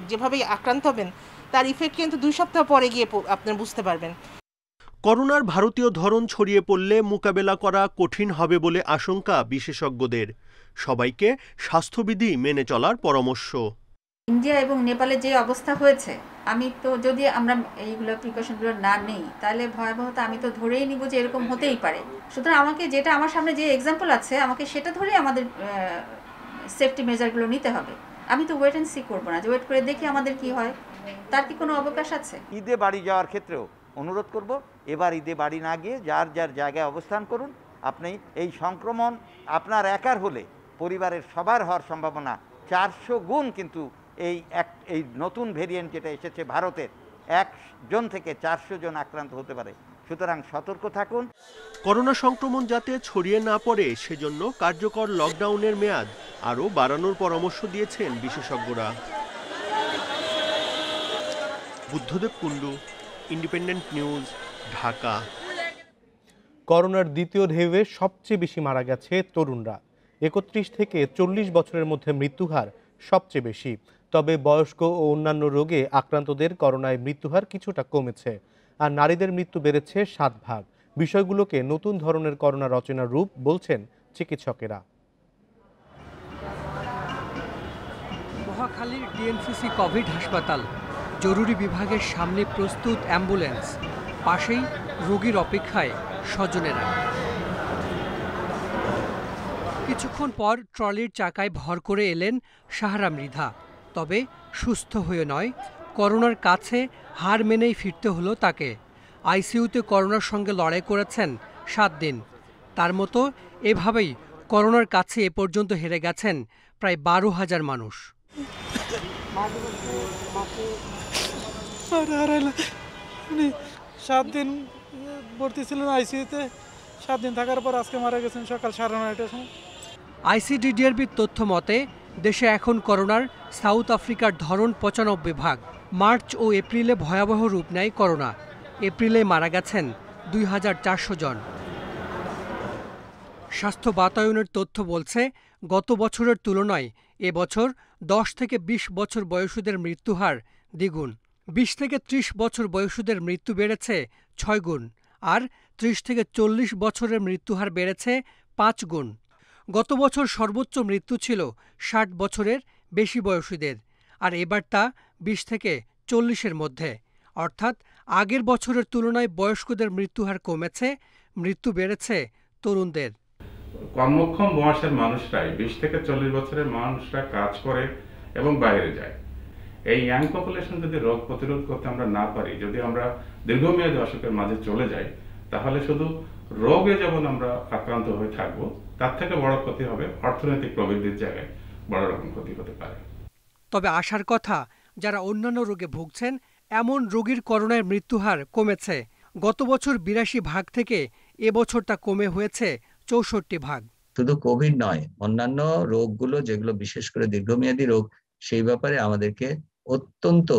যেভাবে আক্রান্ত হবেন তার ইফেক্ট কিন্তু 2 সপ্তাহ পরে গিয়ে আপনারা বুঝতে পারবেন। করোনার ভারতীয় ধরন ছড়িয়ে পড়লে মোকাবেলা করা কঠিন হবে বলে আশঙ্কা বিশেষজ্ঞদের। সবাইকে স্বাস্থ্যবিধি মেনে চলার পরামর্শ। ইন্ডিয়া এবং নেপালে যে অবস্থা হয়েছে, আমি তো যদি আমরা এইগুলো প্রিকশনগুলো না নেই তাহলে ভয়াবহতা আমি তো ধরেই নিব যে এরকম হতেই পারে। সুতরাং আমাকে যেটা আমার সামনে যে এক্সাম্পল আছে আমাকে সেটা ধরেই আমাদের সেফটি মেজারগুলো নিতে হবে। আমি তো ওয়েট অ্যান্ড সি করবো না, যে ওয়েট করে দেখি আমাদের কি হয়। তার কি কোনো অবকাশ আছে? ঈদে বাড়ি যাওয়ার ক্ষেত্রেও অনুরোধ করব, এবার ঈদে বাড়ি না গিয়ে যার যার জায়গায় অবস্থান করুন। আপনি এই সংক্রমণ আপনার একার হলে পরিবারের সবার হওয়ার সম্ভাবনা 400 গুণ কিন্তু এই নতুন ভেরিয়েন্ট যেটা এসেছে ভারতের 1 জন থেকে 400 জন আক্রান্ত হতে পারে। সুতরাং সতর্ক থাকুন। করোনা সংক্রমণ যাতে ছড়িয়ে না পড়ে সেজন্য কার্যকর লকডাউনের মেয়াদ আরও বাড়ানোর পরামর্শ দিয়েছেন বিশেষজ্ঞরা। Buddhadeb Kundu, independent News, Dhaka. করোনার দ্বিতীয় ঢেউয়ে সবচেয়ে বেশি মারা গেছে তরুণরা। 31 থেকে 40 বছরের মধ্যে মৃত্যুহার সবচেয়ে বেশি। তবে বয়স্ক ও অন্যান্য রোগে আক্রান্তদের করোনায় মৃত্যুহার কিছুটা কমেছে, আর নারীদের মৃত্যু বেড়েছে 7 ভাগ। বিষয়গুলোকে নতুন ধরনের করোনা রচনার রূপ বলছেন চিকিৎসকেরা। মহাখালীর ডিএনসিসি কোভিড হাসপাতাল, জরুরি বিভাগের সামনে প্রস্তুত অ্যাম্বুলেন্স, পাশেই রোগীর অপেক্ষায় স্বজনেরা। কিছুক্ষণ পর ট্রলির চাকায় ভর করে এলেন সাহারা মৃধা। তবে সুস্থ হয়ে নয়, করোনার কাছে হার মেনেই ফিরতে হলো তাকে। আইসিইউতে করোনার সঙ্গে লড়াই করেছেন 7 দিন। তার মতো এভাবেই করোনার কাছে এ পর্যন্ত হেরে গেছেন প্রায় 12,000 মানুষ। 7 দিন ভর্তি ছিলেন আইসিইউতে। 7 দিন থাকার পর আজকে মারা গেছেন সকাল 9:30টার সময়। আইসিডিডিআরবির তথ্য মতে দেশে এখন করোনার সাউথ আফ্রিকার ধরন 95 ভাগ। মার্চ ও এপ্রিলে ভয়াবহ রূপ নেয় করোনা। এপ্রিলে মারা গেছেন 2400 জন। স্বাস্থ্য বাতায়নের তথ্য বলছে গত বছরের তুলনায় এবছর 10 থেকে 20 বছর বয়সীদের মৃত্যুহার দ্বিগুণ। 20 থেকে 30 বছর বয়সীদের মৃত্যু বেড়েছে 6 গুণ, আর 30 থেকে 40 বছরের মৃত্যুহার বেড়েছে 5 গুণ। গত বছর সর্বোচ্চ মৃত্যু ছিল 60 বছরের বেশি বয়সীদের, আর এবার তা 20 থেকে 40-এর মধ্যে। অর্থাৎ আগের বছরের তুলনায় বয়স্কদের মৃত্যুহার কমেছে, মৃত্যু বেড়েছে তরুণদের। কর্মক্ষম বয়সের মানুষরাই 20 থেকে 40 বছরের মানুষরা কাজ করে এবং বাইরে যায়। এই ইয়াং পপুলেশন যদি রোগ প্রতিরোধ করতে আমরা না পারি, যদি আমরা দীর্ঘমেয়াদী অসুখের মাঝে চলে যাই, তাহলে শুধু রোগে যেমন আমরা আক্রান্ত হয়ে থাকবো, তার থেকে বড় ক্ষতি হবে অর্থনৈতিক প্রবৃদ্ধির জায়গায় বড় রকম ক্ষতি হতে পারে। তবে আশার কথা, যারা অন্যান্য রোগে ভুগছেন এমন রোগীর করোনায় মৃত্যুহার কমেছে। গত বছর 82 ভাগ থেকে এবছর তা কমে হয়েছে 64 ভাগ। শুধু কোভিড নয়, অন্যান্য রোগগুলো যেগুলো বিশেষ করে দীর্ঘমেয়াদী রোগ, সেই ব্যাপারে আমাদেরকে অত্যন্ত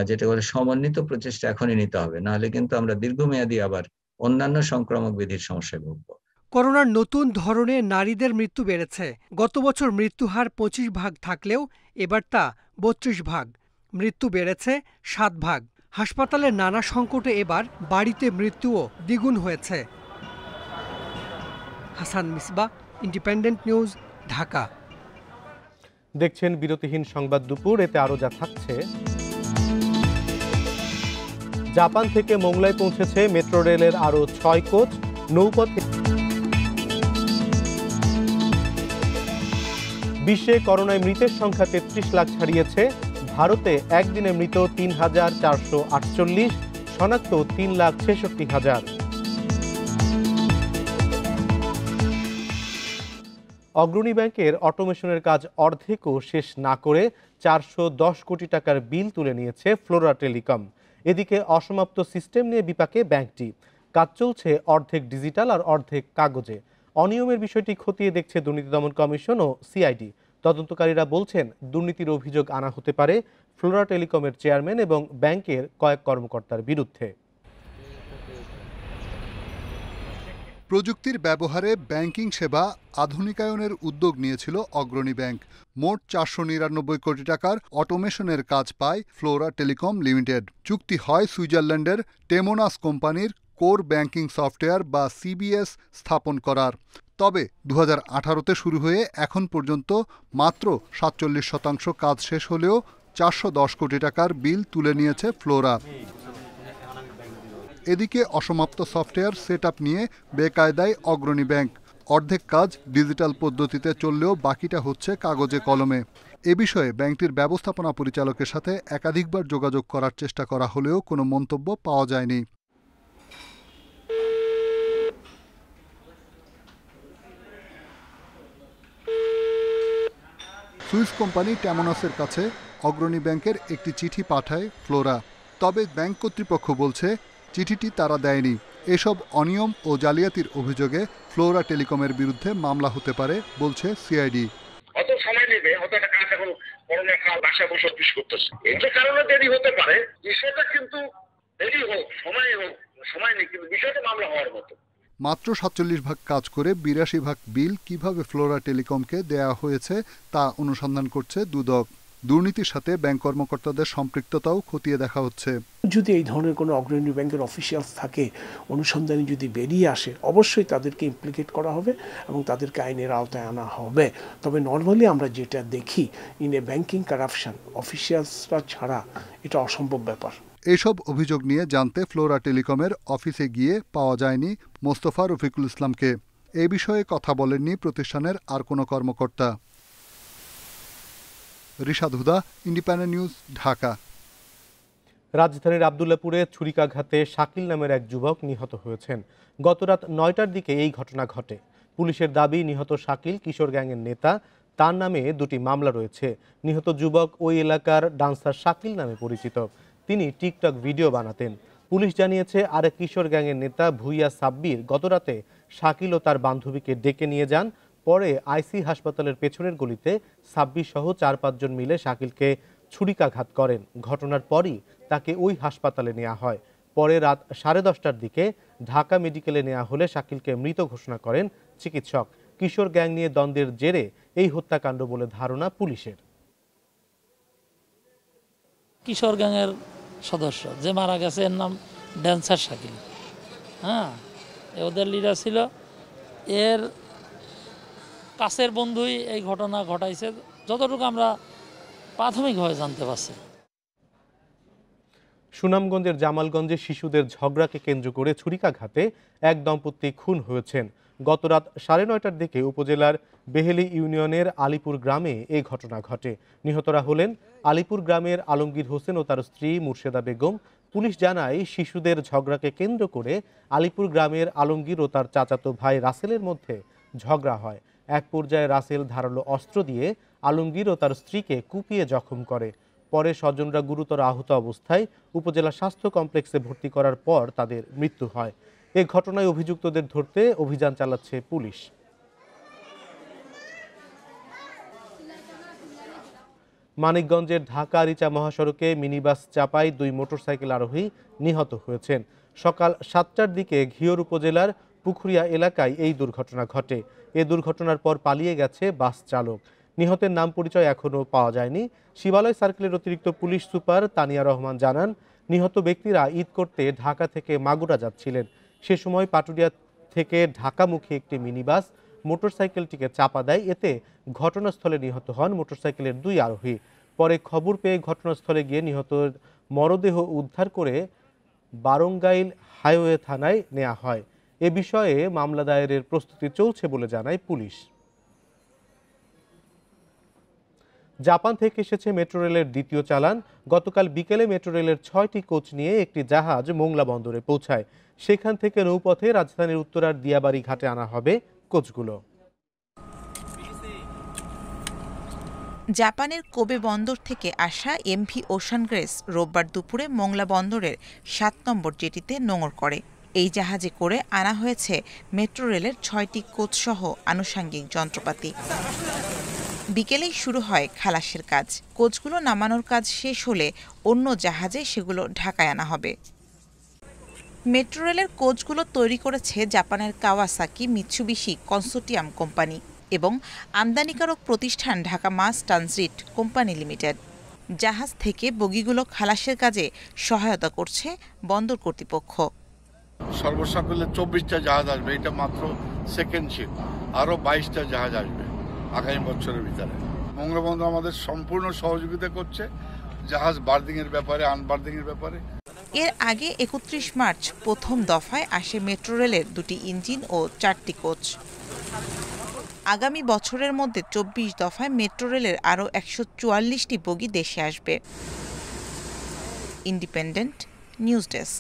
যেটা বলে সমন্বিত প্রচেষ্টা এখনই নিতে হবে, নাহলে কিন্তু আমরা দীর্ঘমেয়াদী আবার অন্যান্য সংক্রামক ব্যাধির সমস্যায় ভুগব। করোনার নতুন ধরনে নারীদের মৃত্যু বেড়েছে। গত বছর মৃত্যুহার 25 ভাগ থাকলেও এবার তা 32 ভাগ। মৃত্যু বেড়েছে 7 ভাগ। হাসপাতালের নানা সংকটে এবার বাড়িতে মৃত্যুও দ্বিগুণ হয়েছে। Hasan Misba, independent News, Dhaka. দেখছেন বিরতিহীন সংবাদ দুপুর। এতে আরো যা থাকছে: জাপান থেকে মোংলায় পৌঁছেছে মেট্রো রেলের আরো 6 কোচ। নৌপথে বিশ্বে করোনায় মৃতের সংখ্যা 33 লাখ ছাড়িয়েছে। ভারতে একদিনে মৃত 3,448, শনাক্ত 3,66,000। অগ্রণী ব্যাংকের অটোমেশনের কাজ অর্ধেকও শেষ না করে 410 কোটি টাকার বিল তুলে নিয়েছে ফ্লোরা টেলিকম। এদিকে অসমাপ্ত সিস্টেম নিয়ে বিপাকে ব্যাংকটি। কাজ চলছে অর্ধেক ডিজিটাল আর অর্ধেক কাগজে। অনিয়মের বিষয়টি খতিয়ে দেখছে দুর্নীতি দমন কমিশন ও সিআইডি। তদন্তকারীরা বলছেন, দুর্নীতির অভিযোগ আনা হতে পারে ফ্লোরা টেলিকমের চেয়ারম্যান এবং ব্যাংকের কয়েক কর্মকর্তার বিরুদ্ধে। প্রযুক্তির ব্যবহারে ব্যাংকিং সেবা আধুনিকায়নের উদ্যোগ নিয়েছিল অগ্রণী ব্যাংক। মোট 499 কোটি টাকার অটোমেশনের কাজ পায় ফ্লোরা টেলিকম লিমিটেড। চুক্তি হয় সুইজারল্যান্ডের টেমোনাস কোম্পানির কোর ব্যাংকিং সফটওয়্যার বা সিবিএস স্থাপন করার। তবে 2018-তে শুরু হয়ে এখন পর্যন্ত মাত্র 47% কাজ শেষ হলেও 410 কোটি টাকার বিল তুলে নিয়েছে ফ্লোরা। এদিকে অসমাপ্ত সফটওয়্যার সেটআপ নিয়ে বেকায়দায় অগ্রণী ব্যাংক। অর্ধেক কাজ ডিজিটাল পদ্ধতিতে চললেও বাকিটা হচ্ছে কাগজে কলমে। এ বিষয়ে ব্যাংকটির ব্যবস্থাপনা পরিচালকের সাথে একাধিকবার যোগাযোগ করার চেষ্টা করা হলেও কোনো মন্তব্য পাওয়া যায়নি। সুইস কোম্পানি টেমনসের কাছে অগ্রণী ব্যাংকের একটি চিঠি পাঠায় ফ্লোরা। তবে ব্যাংক কর্তৃপক্ষ বলছে চিঠিটি তারা দেয়নি। এসব অনিয়ম ও জালিয়াতির অভিযোগে ফ্লোরা টেলিকমের বিরুদ্ধে মামলা হতে পারে বলছে সিআইডি। অত সময় নেবে, অত একটা কাজ এখন করোনা কাল বাসায় বসে অফিস করতেছে, এর কারণে দেরি হতে পারে। বিষয়টা কিন্তু দেরি হোক, সময় নেই, কিন্তু বিষয়টা মামলা হওয়ার মতো। মাত্র ৪৭ ভাগ কাজ করে ৮২ ভাগ বিল কিভাবে ফ্লোরা টেলিকমকে দেয়া হয়েছে তা অনুসন্ধান করছে দুদক। দুর্নীতির সাথে ব্যাংক কর্মকর্তাদের সম্পৃক্ততাও খতিয়ে দেখা হচ্ছে। যদি এই ধরনের কোনো অগ্রণী ব্যাংকের অফিসিয়ালস থাকে, অনুসন্ধানে যদি বেরিয়ে আসে, অবশ্যই তাদেরকে ইমপ্লিকেট করা হবে এবং তাদেরকে আইনের আওতায় আনা হবে। তবে নর্মালি আমরা যেটা দেখি, ইন এ ব্যাংকিং কারাপশন অফিসিয়ালসরা ছাড়া এটা অসম্ভব ব্যাপার। এসব অভিযোগ নিয়ে জানতে ফ্লোরা টেলিকমের অফিসে গিয়ে পাওয়া যায়নি মোস্তফা রফিকুল ইসলামকে। এ বিষয়ে কথা বলেননি প্রতিষ্ঠানের আর কোনো কর্মকর্তা। রিশাদ হুদা, ইন্ডিপেন্ডেন্ট নিউজ, ঢাকা। রাজধানীর আব্দুল্লাপুরে ছুরিকাঘাতে শাকিল নামের এক যুবক নিহত হয়েছেন। গত রাত ৯টার দিকে এই ঘটনা ঘটে। পুলিশের দাবি, নিহত শাকিল কিশোর গ্যাংয়ের নেতা। তার নামে দুটি মামলা রয়েছে। নিহত যুবক ওই এলাকার ডান্সার শাকিল নামে পরিচিত। তিনি টিকটক ভিডিও বানাতেন। পুলিশ জানিয়েছে, আরেক কিশোর গ্যাংয়ের নেতা ভুইয়া সাব্বির গতরাতে শাকিল ও তার বান্ধবীকে ডেকে নিয়ে যান। পরে আইসি হাসপাতালের পেছনের গলিতে সাব্বির সহ ৪-৫ জন মিলে শাকিলকে ছুরিকাঘাত করেন। ঘটনার পরই তাকে ওই হাসপাতালে নেওয়া হয়। পরে রাত 10:30টার দিকে ঢাকা মেডিকেলে নেওয়া হলে শাকিলকে মৃত ঘোষণা করেন চিকিৎসক। কিশোর গ্যাং নিয়ে দ্বন্দ্বের জেরে এই হত্যাকাণ্ড বলে ধারণা পুলিশের। কিশোর গ্যাংয়ের সদস্য যে মারা গেছে, এর নাম ড্যান্সার শাকিল। হ্যাঁ, ওদের লিডার ছিল। এর কাছের বন্ধুই এই ঘটনা ঘটাইছে, যতটুকু আমরা প্রাথমিকভাবে জানতে পারছি। সুনামগঞ্জের জামালগঞ্জে শিশুদের ঝগড়াকে কেন্দ্র করে ছুরিকাঘাতে এক দম্পতি খুন হয়েছেন। গত রাত 9:30টার দিকে উপজেলার বেহেলি ইউনিয়নের আলিপুর গ্রামে এই ঘটনা ঘটে। নিহতরা হলেন আলিপুর গ্রামের আলমগীর হোসেন ও তার স্ত্রী মুর্শেদা বেগম। পুলিশ জানায়, শিশুদের ঝগড়াকে কেন্দ্র করে আলিপুর গ্রামের আলমগীর ও তার চাচাতো ভাই রাসেলের মধ্যে ঝগড়া হয়। এক পর্যায়ে রাসেল ধারালো অস্ত্র দিয়ে আলমগীর ও তার স্ত্রীকে কুপিয়ে জখম করে। পরে স্বজনরা গুরুতর আহত অবস্থায় উপজেলা স্বাস্থ্য কমপ্লেক্সে ভর্তি করার পর তাদের মৃত্যু হয়। এ ঘটনায় অভিযুক্তদের ধরতে অভিযান চালাচ্ছে পুলিশ। মানিকগঞ্জের ঢাকা আরিচা মহাসড়কে মিনিবাস চাপায় 2 মোটরসাইকেল আরোহী নিহত হয়েছেন। সকাল 7টার দিকে ঘিওর উপজেলার পুখুরিয়া এলাকায় এই দুর্ঘটনা ঘটে। এ দুর্ঘটনার পর পালিয়ে গেছে বাস চালক। নিহতের নাম পরিচয় এখনও পাওয়া যায়নি। শিবালয় সার্কেলের অতিরিক্ত পুলিশ সুপার তানিয়া রহমান জানান, নিহত ব্যক্তিরা ঈদ করতে ঢাকা থেকে মাগুরা যাচ্ছিলেন। সে সময় পাটুরিয়া থেকে ঢাকামুখী একটি মিনিবাস মোটরসাইকেলটিকে চাপা দেয়। এতে ঘটনাস্থলে নিহত হন মোটরসাইকেলের 2 আরোহী। পরে খবর পেয়ে ঘটনাস্থলে গিয়ে নিহতের মরদেহ উদ্ধার করে বারঙ্গাইল হাইওয়ে থানায় নেওয়া হয়। এ বিষয়ে মামলা দায়েরের প্রস্তুতি চলছে বলে জানায় পুলিশ। জাপান থেকে এসেছে মেট্রো রেলের দ্বিতীয় চালান। গতকাল বিকেলে মেট্রো রেলের 6টি কোচ নিয়ে একটি জাহাজ মোংলা বন্দরে পৌঁছায়। সেখান থেকে নৌপথে রাজধানীর উত্তরার দিয়াবাড়ি ঘাটে আনা হবে কোচগুলো। জাপানের কোবে বন্দর থেকে আসা এমভি ওশান গ্রেস রোববার দুপুরে মোংলা বন্দরের 7 নম্বর জেটিতে নোঙর করে। এই জাহাজে করে আনা হয়েছে মেট্রো রেলের 6টি কোচ সহ আনুষঙ্গিক যন্ত্রপাতি। বিকেলেই শুরু হয় খালাসের কাজ। কোচগুলো নামানোর কাজ শেষ হলে অন্য জাহাজে সেগুলো ঢাকায় আনা হবে। মেট্রো রেলের কোচগুলো তৈরি করেছে জাপানের কাওয়াসাকি মিৎসুবিশি কনসোর্টিয়াম কোম্পানি এবং আমদানিকারক প্রতিষ্ঠান Dhaka mass transit company limited. জাহাজ থেকে বগিগুলো খালাসের কাজে সহায়তা করছে বন্দর কর্তৃপক্ষ। সর্বসাকুল্যে 24টা জাহাজ আসবে, এটা মাত্র সেকেন্ড শিপ। আরও 22টা জাহাজ আসবে আগামী বছরের ভিতরে। মোংলা বন্দর আমাদের সম্পূর্ণ সহযোগিতা করছে জাহাজ বার্দিংয়ের ব্যাপারে, আনবার্দিংয়ের ব্যাপারে। এর আগে 31 মার্চ প্রথম দফায় আসে মেট্রো রেলের 2টি ইঞ্জিন ও 4টি কোচ। আগামী বছরের মধ্যে 24 দফায় মেট্রো রেলের আরও 144টি বগি দেশে আসবে। Independent news desk.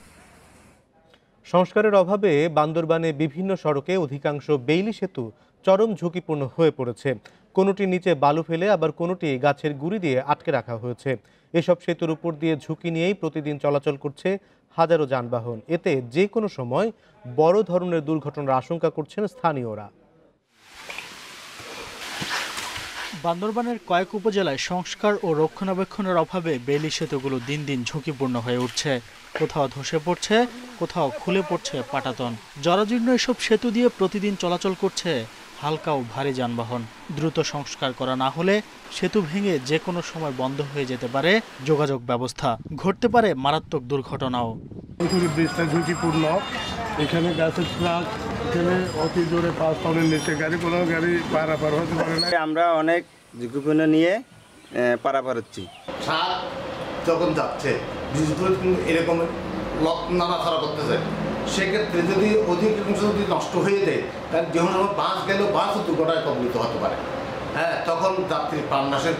সংস্কারের অভাবে বান্দরবানে বিভিন্ন সড়কে অধিকাংশ বেইলি সেতু চরম ঝুঁকিপূর্ণ হয়ে পড়েছে। কোনোটির নিচে বালু ফেলে আবার কোনোটি গাছের গুঁড়ি দিয়ে আটকে রাখা হয়েছে। এসব সেতুর উপর দিয়ে ঝুঁকি নিয়েই প্রতিদিন চলাচল করছে হাজারো যানবাহন। এতে যে কোনো সময় বড় ধরনের দুর্ঘটনার আশঙ্কা করছেন স্থানীয়রা। বান্দরবানের কয়েক উপজেলায় সংস্কার ও রক্ষণাবেক্ষণের অভাবে বেইলি সেতুগুলো দিন দিন ঝুঁকিপূর্ণ হয়ে উঠছে। কোথাও ধসে পড়ছে, কোথাও খুলে পড়ছে পাটাতন। জরাজীর্ণ এসব সেতু দিয়ে প্রতিদিন চলাচল করছে হালকা ও ভারী যানবাহন। দ্রুত সংস্কার করা না হলে সেতু ভেঙে যে কোনো সময় বন্ধ হয়ে যেতে পারে যোগাযোগ ব্যবস্থা। ঘটতে পারে মারাত্মক দুর্ঘটনাও। ব্রিজটা ঝুঁকিপূর্ণ, এখানে গাছের ট্রাক, এখানে অতি জোরে 5 টনের নিচে গাড়ি, কোনো গাড়ি পারাপার হতে পারে না। আমরা অনেক ঝুঁকিপূর্ণ নিয়ে পারাপার হচ্ছি। ট্রাক যখন যাচ্ছে বিশেষ করে এরকম নাড়াচাড়া করতেছে, সেক্ষেত্রে যদি অধিক অংশ যদি নষ্ট হয়ে যায়, তাহলে যে কোনো সময় বাস গেলেও বাসও দুর্ঘটনায় কবলিত হতে পারে। হ্যাঁ, তখন যাত্রীর প্রাণনাশের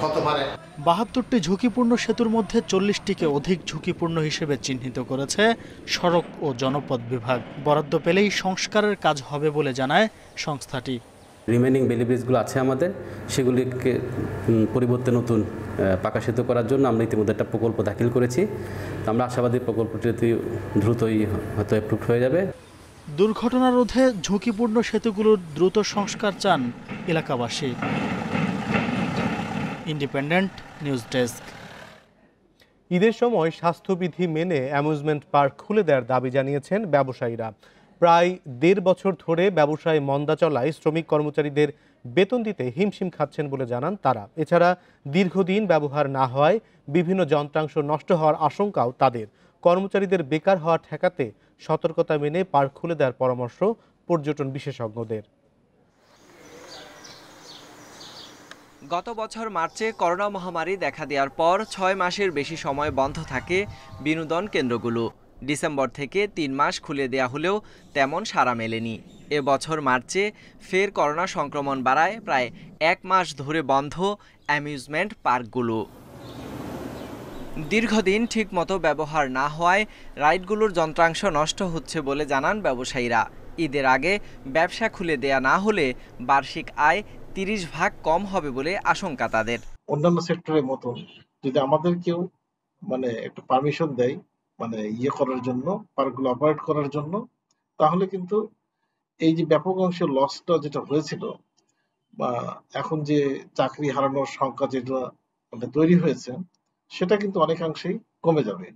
হতে পারে। 72টি ঝুঁকিপূর্ণ সেতুর মধ্যে 40টিকে অধিক ঝুঁকিপূর্ণ হিসেবে চিহ্নিত করেছে সড়ক ও জনপথ বিভাগ। বরাদ্দ পেলেই সংস্কারের কাজ হবে বলে জানায় সংস্থাটি। রিমেনিং বেলি ব্রিজগুলো আছে আমাদের, সেগুলিকে পরিবর্তে নতুন পাকা সেতু করার জন্য আমরা ইতিমধ্যে একটা প্রকল্প দাখিল করেছি। আমরা আশাবাদী প্রকল্পটি দ্রুতই হয়তো অ্যাপ্রুভ হয়ে যাবে। দুর্ঘটনা রোধে ঝুঁকিপূর্ণ সেতুগুলোর দ্রুত সংস্কার চান এলাকাবাসী। Independent news desk. ঈদের সময় স্বাস্থ্যবিধি মেনে অ্যামিউজমেন্ট পার্ক খুলে দেওয়ার দাবি জানিয়েছেন ব্যবসায়ীরা। প্রায় 1.5 বছর ধরে ব্যবসায় মন্দা চলায় শ্রমিক কর্মচারীদের বেতন দিতে হিমশিম খাচ্ছেন বলে জানান তারা। এছাড়া দীর্ঘদিন ব্যবহার না হওয়ায় বিভিন্ন যন্ত্রাংশ নষ্ট হওয়ার আশঙ্কাও তাদের। কর্মচারীদের বেকার হওয়া ঠেকাতে সতর্কতা মেনে পার্ক খুলে দেওয়ার পরামর্শ পর্যটন বিশেষজ্ঞদের। গত বছর মার্চে করোনা মহামারী দেখা দেওয়ার পর 6 মাসের বেশি সময় বন্ধ থাকে বিনোদন কেন্দ্রগুলো। ডিসেম্বর থেকে 3 মাস খুলে দেয়া হলেও তেমন সাড়া মেলেনি। এবছর মার্চে ফের করোনা সংক্রমণ বাড়ায় প্রায় 1 মাস ধরে বন্ধ অ্যামিউজমেন্ট পার্কগুলো। দীর্ঘদিন ঠিকমতো ব্যবহার না হওয়ায় রাইডগুলোর যন্ত্রাংশ নষ্ট হচ্ছে বলে জানান ব্যবসায়ীরা। ঈদের আগে ব্যবসা খুলে দেয়া না হলে বার্ষিক আয় 30 ভাগ কম হবে বলে আশঙ্কা তাদের। অন্যান্য সেক্টরের মতন যদি আমাদের কেউ একটা পারমিশন দেয় করার জন্য, পার্কগুলো অপারেট করার জন্য, তাহলে কিন্তু এই যে ব্যাপক অংশের লসটা যেটা হয়েছিল বা এখন যে চাকরি হারানোর সংখ্যা যেটা তৈরি হয়েছে, সেটা কিন্তু অনেকাংশেই কমে যাবে।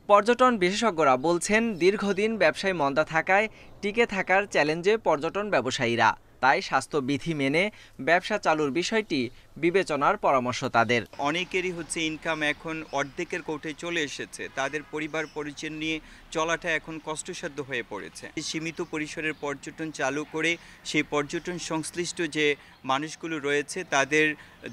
পর্যটন বিশেষজ্ঞরা বলছেন, দীর্ঘদিন ব্যবসায় মন্দা থাকায় টিকে থাকার চ্যালেঞ্জে পর্যটন ব্যবসায়ীরা। তাই স্বাস্থ্যবিধি মেনে ব্যবসা চালুর বিষয়টি বিবেচনার পরামর্শ তাদের। অনেকেরই ইনকাম এখন অর্ধেকের কোঠে চলে এসেছে, তাদের পরিবার পরিজন নিয়ে চলাটা এখন কষ্টসাধ্য হয়ে পড়েছে। সীমিত পরিসরের পর্যটন চালু করে সেই পর্যটন সংশ্লিষ্ট যে মানুষগুলো রয়েছে তাদের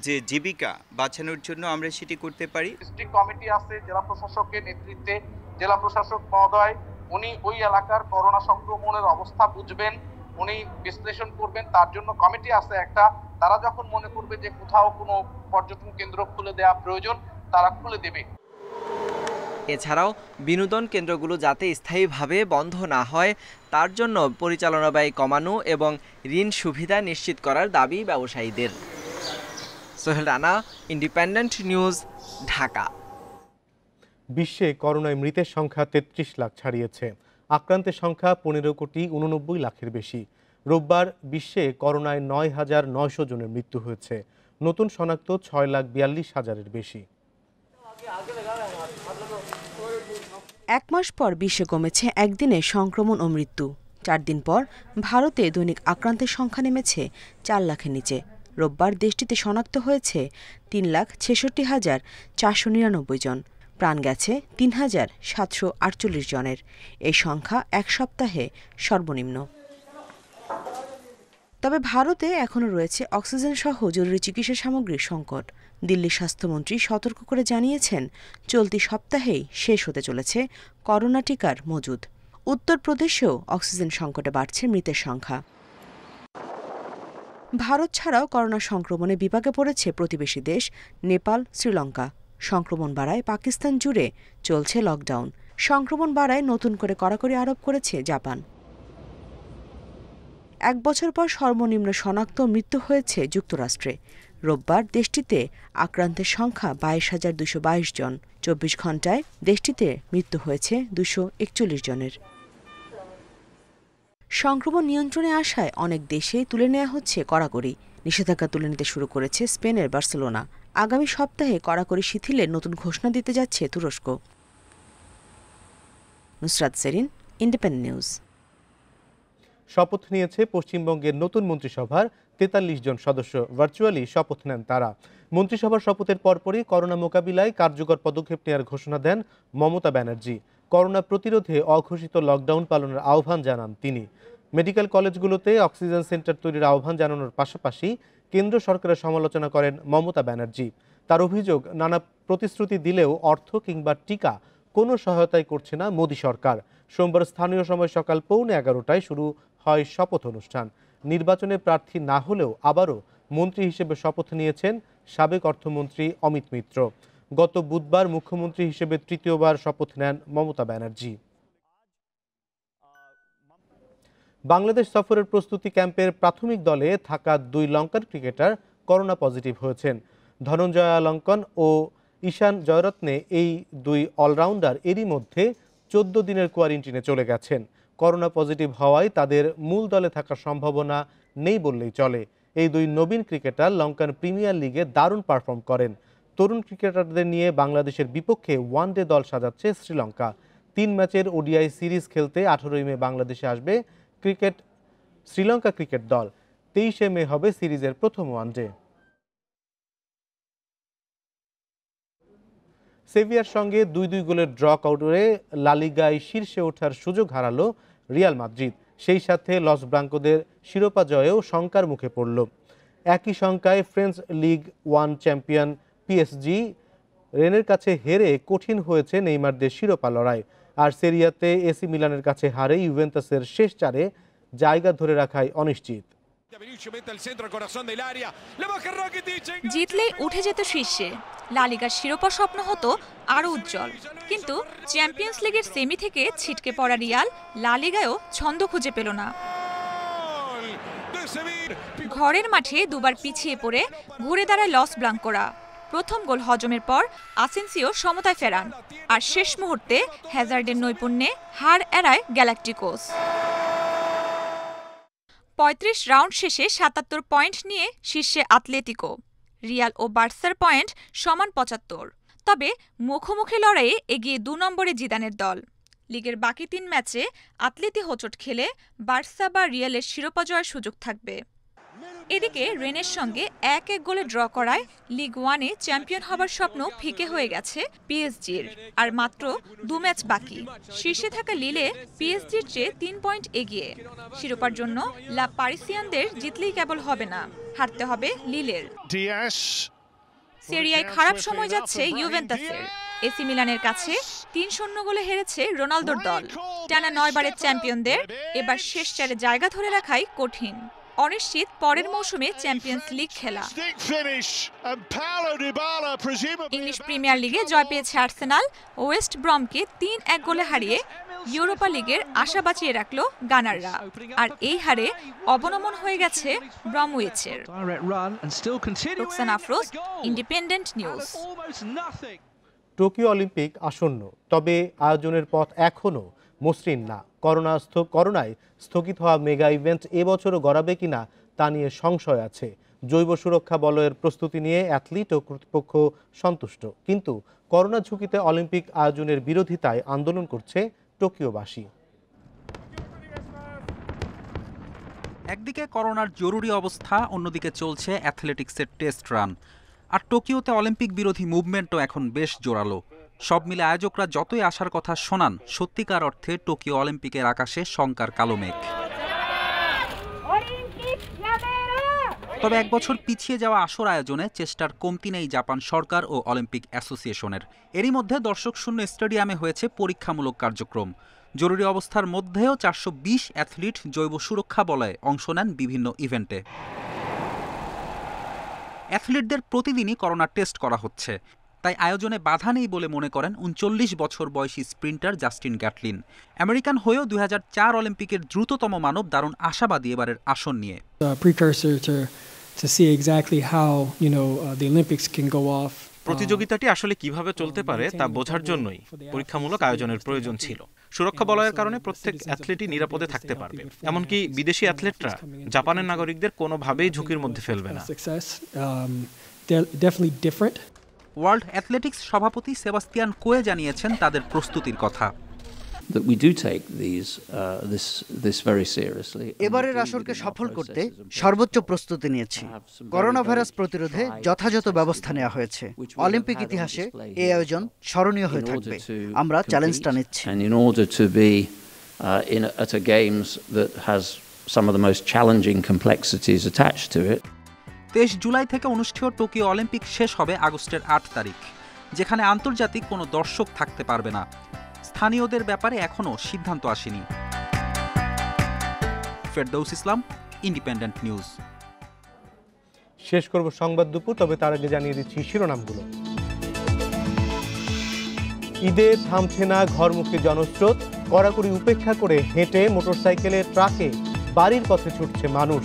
যে জীবিকা বাঁচানোর জন্য আমরা সেটি করতে পারি। ডিস্ট্রিক্ট কমিটি আছে জেলা প্রশাসকের নেতৃত্বে, জেলা প্রশাসক মহোদয় উনি ওই এলাকার করোনা সংক্রমণের অবস্থা বুঝবেন, উনি বিশ্লেষণ করবেন। তার জন্য কমিটি আছে একটা, তারা যখন মনে করবে যে কোথাও কোনো পর্যটন কেন্দ্র খুলে দেওয়া প্রয়োজন, তারা খুলে দেবে। এছাড়াও বিনোদন কেন্দ্রগুলো যাতে স্থায়ীভাবে বন্ধ না হয় তার জন্য পরিচালনা ব্যয় কমানো এবং ঋণ সুবিধা নিশ্চিত করার দাবি ব্যবসায়ীদের। Sohel Rana, independent News, Dhaka. বিশ্বে করোনায় মৃতের সংখ্যা 33 লাখ ছাড়িয়েছে। আক্রান্তের সংখ্যা 15,89 লাখের বেশি। রোববার বিশ্বে করোনায় 9,900 জনের মৃত্যু হয়েছে। নতুন শনাক্ত 6,42,000-এর বেশি। 1 মাস পর বিশ্বে কমেছে একদিনে সংক্রমণ ও মৃত্যু। 4 দিন পর ভারতে দৈনিক আক্রান্তের সংখ্যা নেমেছে 4 লাখের নিচে। রোববার দেশটিতে শনাক্ত হয়েছে 3,66,499 জন। প্রাণ গেছে 3,748 জনের। এই সংখ্যা 1 সপ্তাহে সর্বনিম্ন। তবে ভারতে এখনও রয়েছে অক্সিজেন সহ জরুরি চিকিৎসা সামগ্রীর সংকট। দিল্লির স্বাস্থ্যমন্ত্রী সতর্ক করে জানিয়েছেন, চলতি সপ্তাহেই শেষ হতে চলেছে করোনা টিকার মজুদ। উত্তরপ্রদেশেও অক্সিজেন সংকটে বাড়ছে মৃতের সংখ্যা। ভারত ছাড়াও করোনা সংক্রমণে বিপাকে পড়েছে প্রতিবেশী দেশ নেপাল, শ্রীলঙ্কা। সংক্রমণ বাড়ায় পাকিস্তান জুড়ে চলছে লকডাউন। সংক্রমণ বাড়ায় নতুন করে কড়াকড়ি আরোপ করেছে জাপান। এক বছর পর সর্বনিম্ন শনাক্ত মৃত্যু হয়েছে যুক্তরাষ্ট্রে। রোববার দেশটিতে আক্রান্তের সংখ্যা 22,222 জন। 24 ঘণ্টায় দেশটিতে মৃত্যু হয়েছে 241 জনের। সংক্রমণ নিয়ন্ত্রণে আসায় অনেক দেশেই তুলে নেওয়া হচ্ছে কড়াকড়ি। নিষেধাজ্ঞা তুলে নিতে শুরু করেছে স্পেনের বার্সেলোনা। আগামী সপ্তাহে কড়াকড়ি শিথিলের নতুন ঘোষণা দিতে যাচ্ছে তুরস্ক। Nusrat Serin, Independent News. শপথ নিয়েছে পশ্চিমবঙ্গের নতুন মন্ত্রিসভার 43 জন সদস্য। ভার্চুয়ালি শপথ নেন তারা। মন্ত্রিসভার শপথের পরপরই করোনা মোকাবিলায় কার্যকর পদক্ষেপ নেওয়ার ঘোষণা দেন মমতা ব্যানার্জি। করোনা প্রতিরোধে অঘোষিত লকডাউন পালনের আহ্বান জানান তিনি। মেডিকেল কলেজগুলোতে অক্সিজেন সেন্টার তৈরির আহ্বান জানানোর পাশাপাশি কেন্দ্র সরকারের সমালোচনা করেন মমতা ব্যানার্জি। তার অভিযোগ, নানা প্রতিশ্রুতি দিলেও অর্থ কিংবা টিকা কোনো সহায়তাই করছে না মোদী সরকার। সোমবার স্থানীয় সময় সকাল 11:15টায় শুরু হয় শপথ অনুষ্ঠান। নির্বাচনে প্রার্থী না হলেও আবারও মন্ত্রী হিসেবে শপথ নিয়েছেন সাবেক অর্থমন্ত্রী অমিত মিত্র। গত বুধবার মুখ্যমন্ত্রী হিসেবে তৃতীয়বার শপথ নেন মমতা ব্যানার্জি। বাংলাদেশ সফরের প্রস্তুতি ক্যাম্পের প্রাথমিক দলে থাকা 2 লঙ্কান ক্রিকেটার করোনা পজিটিভ হয়েছেন। ধনঞ্জয়া লঙ্কন ও ঈশান জয়রত্নে এই 2 অলরাউন্ডার এরই মধ্যে 14 দিনের কোয়ারেন্টিনে চলে গেছেন। করোনা পজিটিভ হওয়ায় তাদের মূল দলে থাকার সম্ভাবনা নেই বললেই চলে। এই 2 নবীন ক্রিকেটার লঙ্কান প্রিমিয়ার লিগে দারুণ পারফর্ম করেন। তরুণ ক্রিকেটারদের নিয়ে বাংলাদেশের বিপক্ষে ওয়ানডে দল সাজাচ্ছে শ্রীলঙ্কা। 3 ম্যাচের ওডিআই সিরিজ খেলতে 18 মে বাংলাদেশে আসবে শ্রীলঙ্কা ক্রিকেট দল। 23 মে হবে সিরিজের প্রথম ওয়ানডে। সেভিয়ার সঙ্গে 2-2 গোলের ড্র করে লা লিগায় শীর্ষে ওঠার সুযোগ হারালো রিয়াল মাদ্রিদ। সেই সাথে লস ব্লাঙ্কোদের শিরোপা জয়েও শঙ্কার মুখে পড়ল। একই শঙ্কায় ফ্রেঞ্চ লিগ 1 চ্যাম্পিয়ন পিএসজি রেনের কাছে হেরে কঠিন হয়েছে নেইমারদের শিরোপা লড়াই। আর সেরিয়াতে এসি মিলানের কাছে হারে ইউভেন্টাসের শেষ 4-এ জায়গা ধরে রাখাই অনিশ্চিত। জিতলে উঠে যেত শীর্ষে, লা লিগার শিরোপা স্বপ্ন হতো আরো উজ্জ্বল। কিন্তু চ্যাম্পিয়ন্স লিগের সেমি থেকে ছিটকে পড়া রিয়াল লা লিগায়ও ছন্দ খুঁজে পেল না। ঘরের মাঠে দুবার পিছিয়ে পড়ে ঘুরে দাঁড়ায় লস ব্লাঙ্কোরা। প্রথম গোল হজমের পর আসেনসিও সমতায় ফেরান, আর শেষ মুহূর্তে হ্যাজার্ডের নৈপুণ্যে হার এড়ায় গ্যালাক্টিকোস। 35 রাউন্ড শেষে 77 পয়েন্ট নিয়ে শীর্ষে আতলেতিকো। রিয়াল ও বার্সার পয়েন্ট সমান 75। তবে মুখোমুখি লড়াইয়ে এগিয়ে 2 নম্বরে জিদানের দল। লিগের বাকি 3 ম্যাচে আতলেতি হোঁচট খেলে বার্সা বা রিয়ালের শিরোপা জয়ের সুযোগ থাকবে। এদিকে রেনের সঙ্গে 1-1 গোলে ড্র করায় লিগ 1-এ চ্যাম্পিয়ন হবার স্বপ্ন ফিকে হয়ে গেছে পিএসজির। আর মাত্র 2 ম্যাচ বাকি। শীর্ষে থাকা লিলে পিএসজির চেয়ে 3 পয়েন্ট এগিয়ে। শিরোপার জন্য লা পারিসিয়ানদের জিতলেই কেবল হবে না, হারতে হবে লিলের। সেরিয়ায় খারাপ সময় যাচ্ছে ইউভেন্টাসের। এসি মিলানের কাছে 3-0 গোলে হেরেছে রোনালদোর দল। টানা 9 বারের চ্যাম্পিয়নদের এবার শেষ 4-এ জায়গা ধরে রাখাই কঠিন। অনিশ্চিত পরের মৌসুমে চ্যাম্পিয়ন্স লিগ খেলা। ইংলিশ প্রিমিয়ার লিগে জয় পেয়েছে আর্সেনাল। ওয়েস্ট ব্রমকে 3-1 গোলে হারিয়ে ইউরোপা লিগের আশা বাঁচিয়ে রাখল গানাররা। আর এই হারে অবনমন হয়ে গেছে ব্রমউইচের। Roksana Afroz, Independent News. Tokyo Olympic আসন্ন, তবে আয়োজনের পথ এখনও মসৃণ না। করোনায় স্থগিত হওয়া মেগা ইভেন্ট এবছরও গড়াবে কিনা তা নিয়ে সংশয় আছে। জৈব সুরক্ষা বলয়ের প্রস্তুতি নিয়ে অ্যাথলিট ও কর্তৃপক্ষ সন্তুষ্ট, কিন্তু করোনা ঝুঁকিতে অলিম্পিক আয়োজনের বিরোধিতায় আন্দোলন করছে টোকিওবাসী। একদিকে করোনার জরুরি অবস্থা, অন্যদিকে চলছে অ্যাথলেটিক্সের টেস্ট রান। আর টোকিওতে অলিম্পিক বিরোধী মুভমেন্টও এখন বেশ জোরালো। সব মিলে আয়োজকরা যতই আসার কথা শোনান, সত্যিকার অর্থে টোকিও অলিম্পিকের আকাশে শঙ্কার কালো মেঘ। তবে 1 বছর পিছিয়ে যাওয়া আসর আয়োজনে চেষ্টার কমতি নেই জাপান সরকার ও অলিম্পিক অ্যাসোসিয়েশনের। এরই মধ্যে দর্শক শূন্য স্টেডিয়ামে হয়েছে পরীক্ষামূলক কার্যক্রম। জরুরি অবস্থার মধ্যেও 420 অ্যাথলিট জৈব সুরক্ষা বলয়ে অংশ নেন বিভিন্ন ইভেন্টে। অ্যাথলিটদের প্রতিদিনই করোনা টেস্ট করা হচ্ছে। তাই আয়োজনে বাধা নেই বলে মনে করেন ৩৯ বছর বয়সী স্প্রিন্টার জাস্টিন গ্যাটলিন। আমেরিকান হয়েও ২০০৪ অলিম্পিকের দ্রুততম মানব দারুণ আশাবাদী এবারের আসন নিয়ে। প্রতিযোগিতাটি আসলে কিভাবে চলতে পারে তা বোঝার জন্যই পরীক্ষামূলক আয়োজনের প্রয়োজন ছিল। সুরক্ষা বলয়ের কারণে প্রত্যেক অ্যাথলেটই নিরাপদে থাকতে পারবে, এমনকি বিদেশি অ্যাথলেটরা জাপানের নাগরিকদের কোনোভাবেই ঝুঁকির মধ্যে ফেলবে না। ওয়ার্ল্ড অ্যাথলেটিক্স সভাপতি সেবাস্তিয়ান কোয়ে জানিয়েছেন তাদের প্রস্তুতির কথা। এবারের আসরকে সফল করতে সর্বোচ্চ প্রস্তুতি নিয়েছি। করোনা ভাইরাস প্রতিরোধে যথাযথ ব্যবস্থা নেওয়া হয়েছে। অলিম্পিক ইতিহাসে এই আয়োজন স্মরণীয় হয়ে থাকবে। আমরা চ্যালেঞ্জটা নিচ্ছি। at a games that has some of the most challenging complexities attached to it. 23 July থেকে অনুষ্ঠেয় টোকিও অলিম্পিক শেষ হবে আগস্টের 8 তারিখ, যেখানে আন্তর্জাতিক কোনো দর্শক থাকতে পারবে না। স্থানীয়দের ব্যাপারে এখনও সিদ্ধান্ত আসেনি। ফেরদৌস ইসলাম, ইন্ডিপেন্ডেন্ট নিউজ। শেষ করব সংবাদ দুপুর, তবে তার আগে জানিয়ে দিচ্ছি শিরোনামগুলো। ঈদে থামছে না ঘরমুখী জনস্রোত, কড়াকড়ি উপেক্ষা করে হেঁটে, মোটরসাইকেলে, ট্রাকে বাড়ির পথে ছুটছে মানুষ।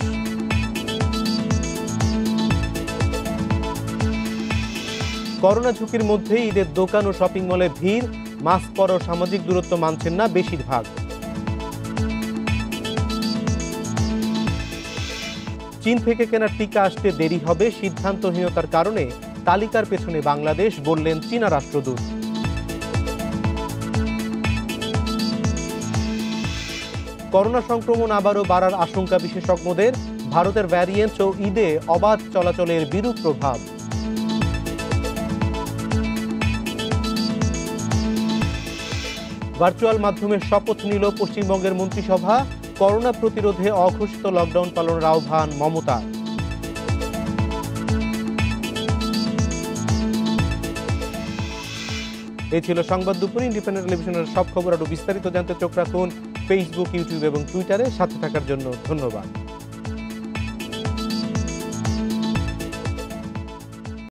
করোনা ঝুঁকির মধ্যে ঈদের দোকান ও শপিং মলে ভিড়, মাস্ক পরা ও সামাজিক দূরত্ব মানছেন না বেশিরভাগ। চীন থেকে কেনা টিকা আসতে দেরি হবে, সিদ্ধান্তহীনতার কারণে তালিকার পেছনে বাংলাদেশ, বললেন চীনা রাষ্ট্রদূত। করোনা সংক্রমণ আবারও বাড়ার আশঙ্কা বিশেষজ্ঞদের, ভারতের ভ্যারিয়েন্ট ও ঈদে অবাধ চলাচলের বিরূপ প্রভাব। ভার্চুয়াল মাধ্যমে শপথ নিল পশ্চিমবঙ্গের মন্ত্রিসভা, করোনা প্রতিরোধে অঘোষিত লকডাউন পালনের আহ্বান মমতা। এই ছিল সংবাদ দুপুর। ইন্ডিপেন্ডেন্ট টেলিভিশনের সব খবর আরো বিস্তারিত জানতে চোখ রাখুন ফেসবুক, ইউটিউব এবং টুইটারে। সাথে থাকার জন্য ধন্যবাদ।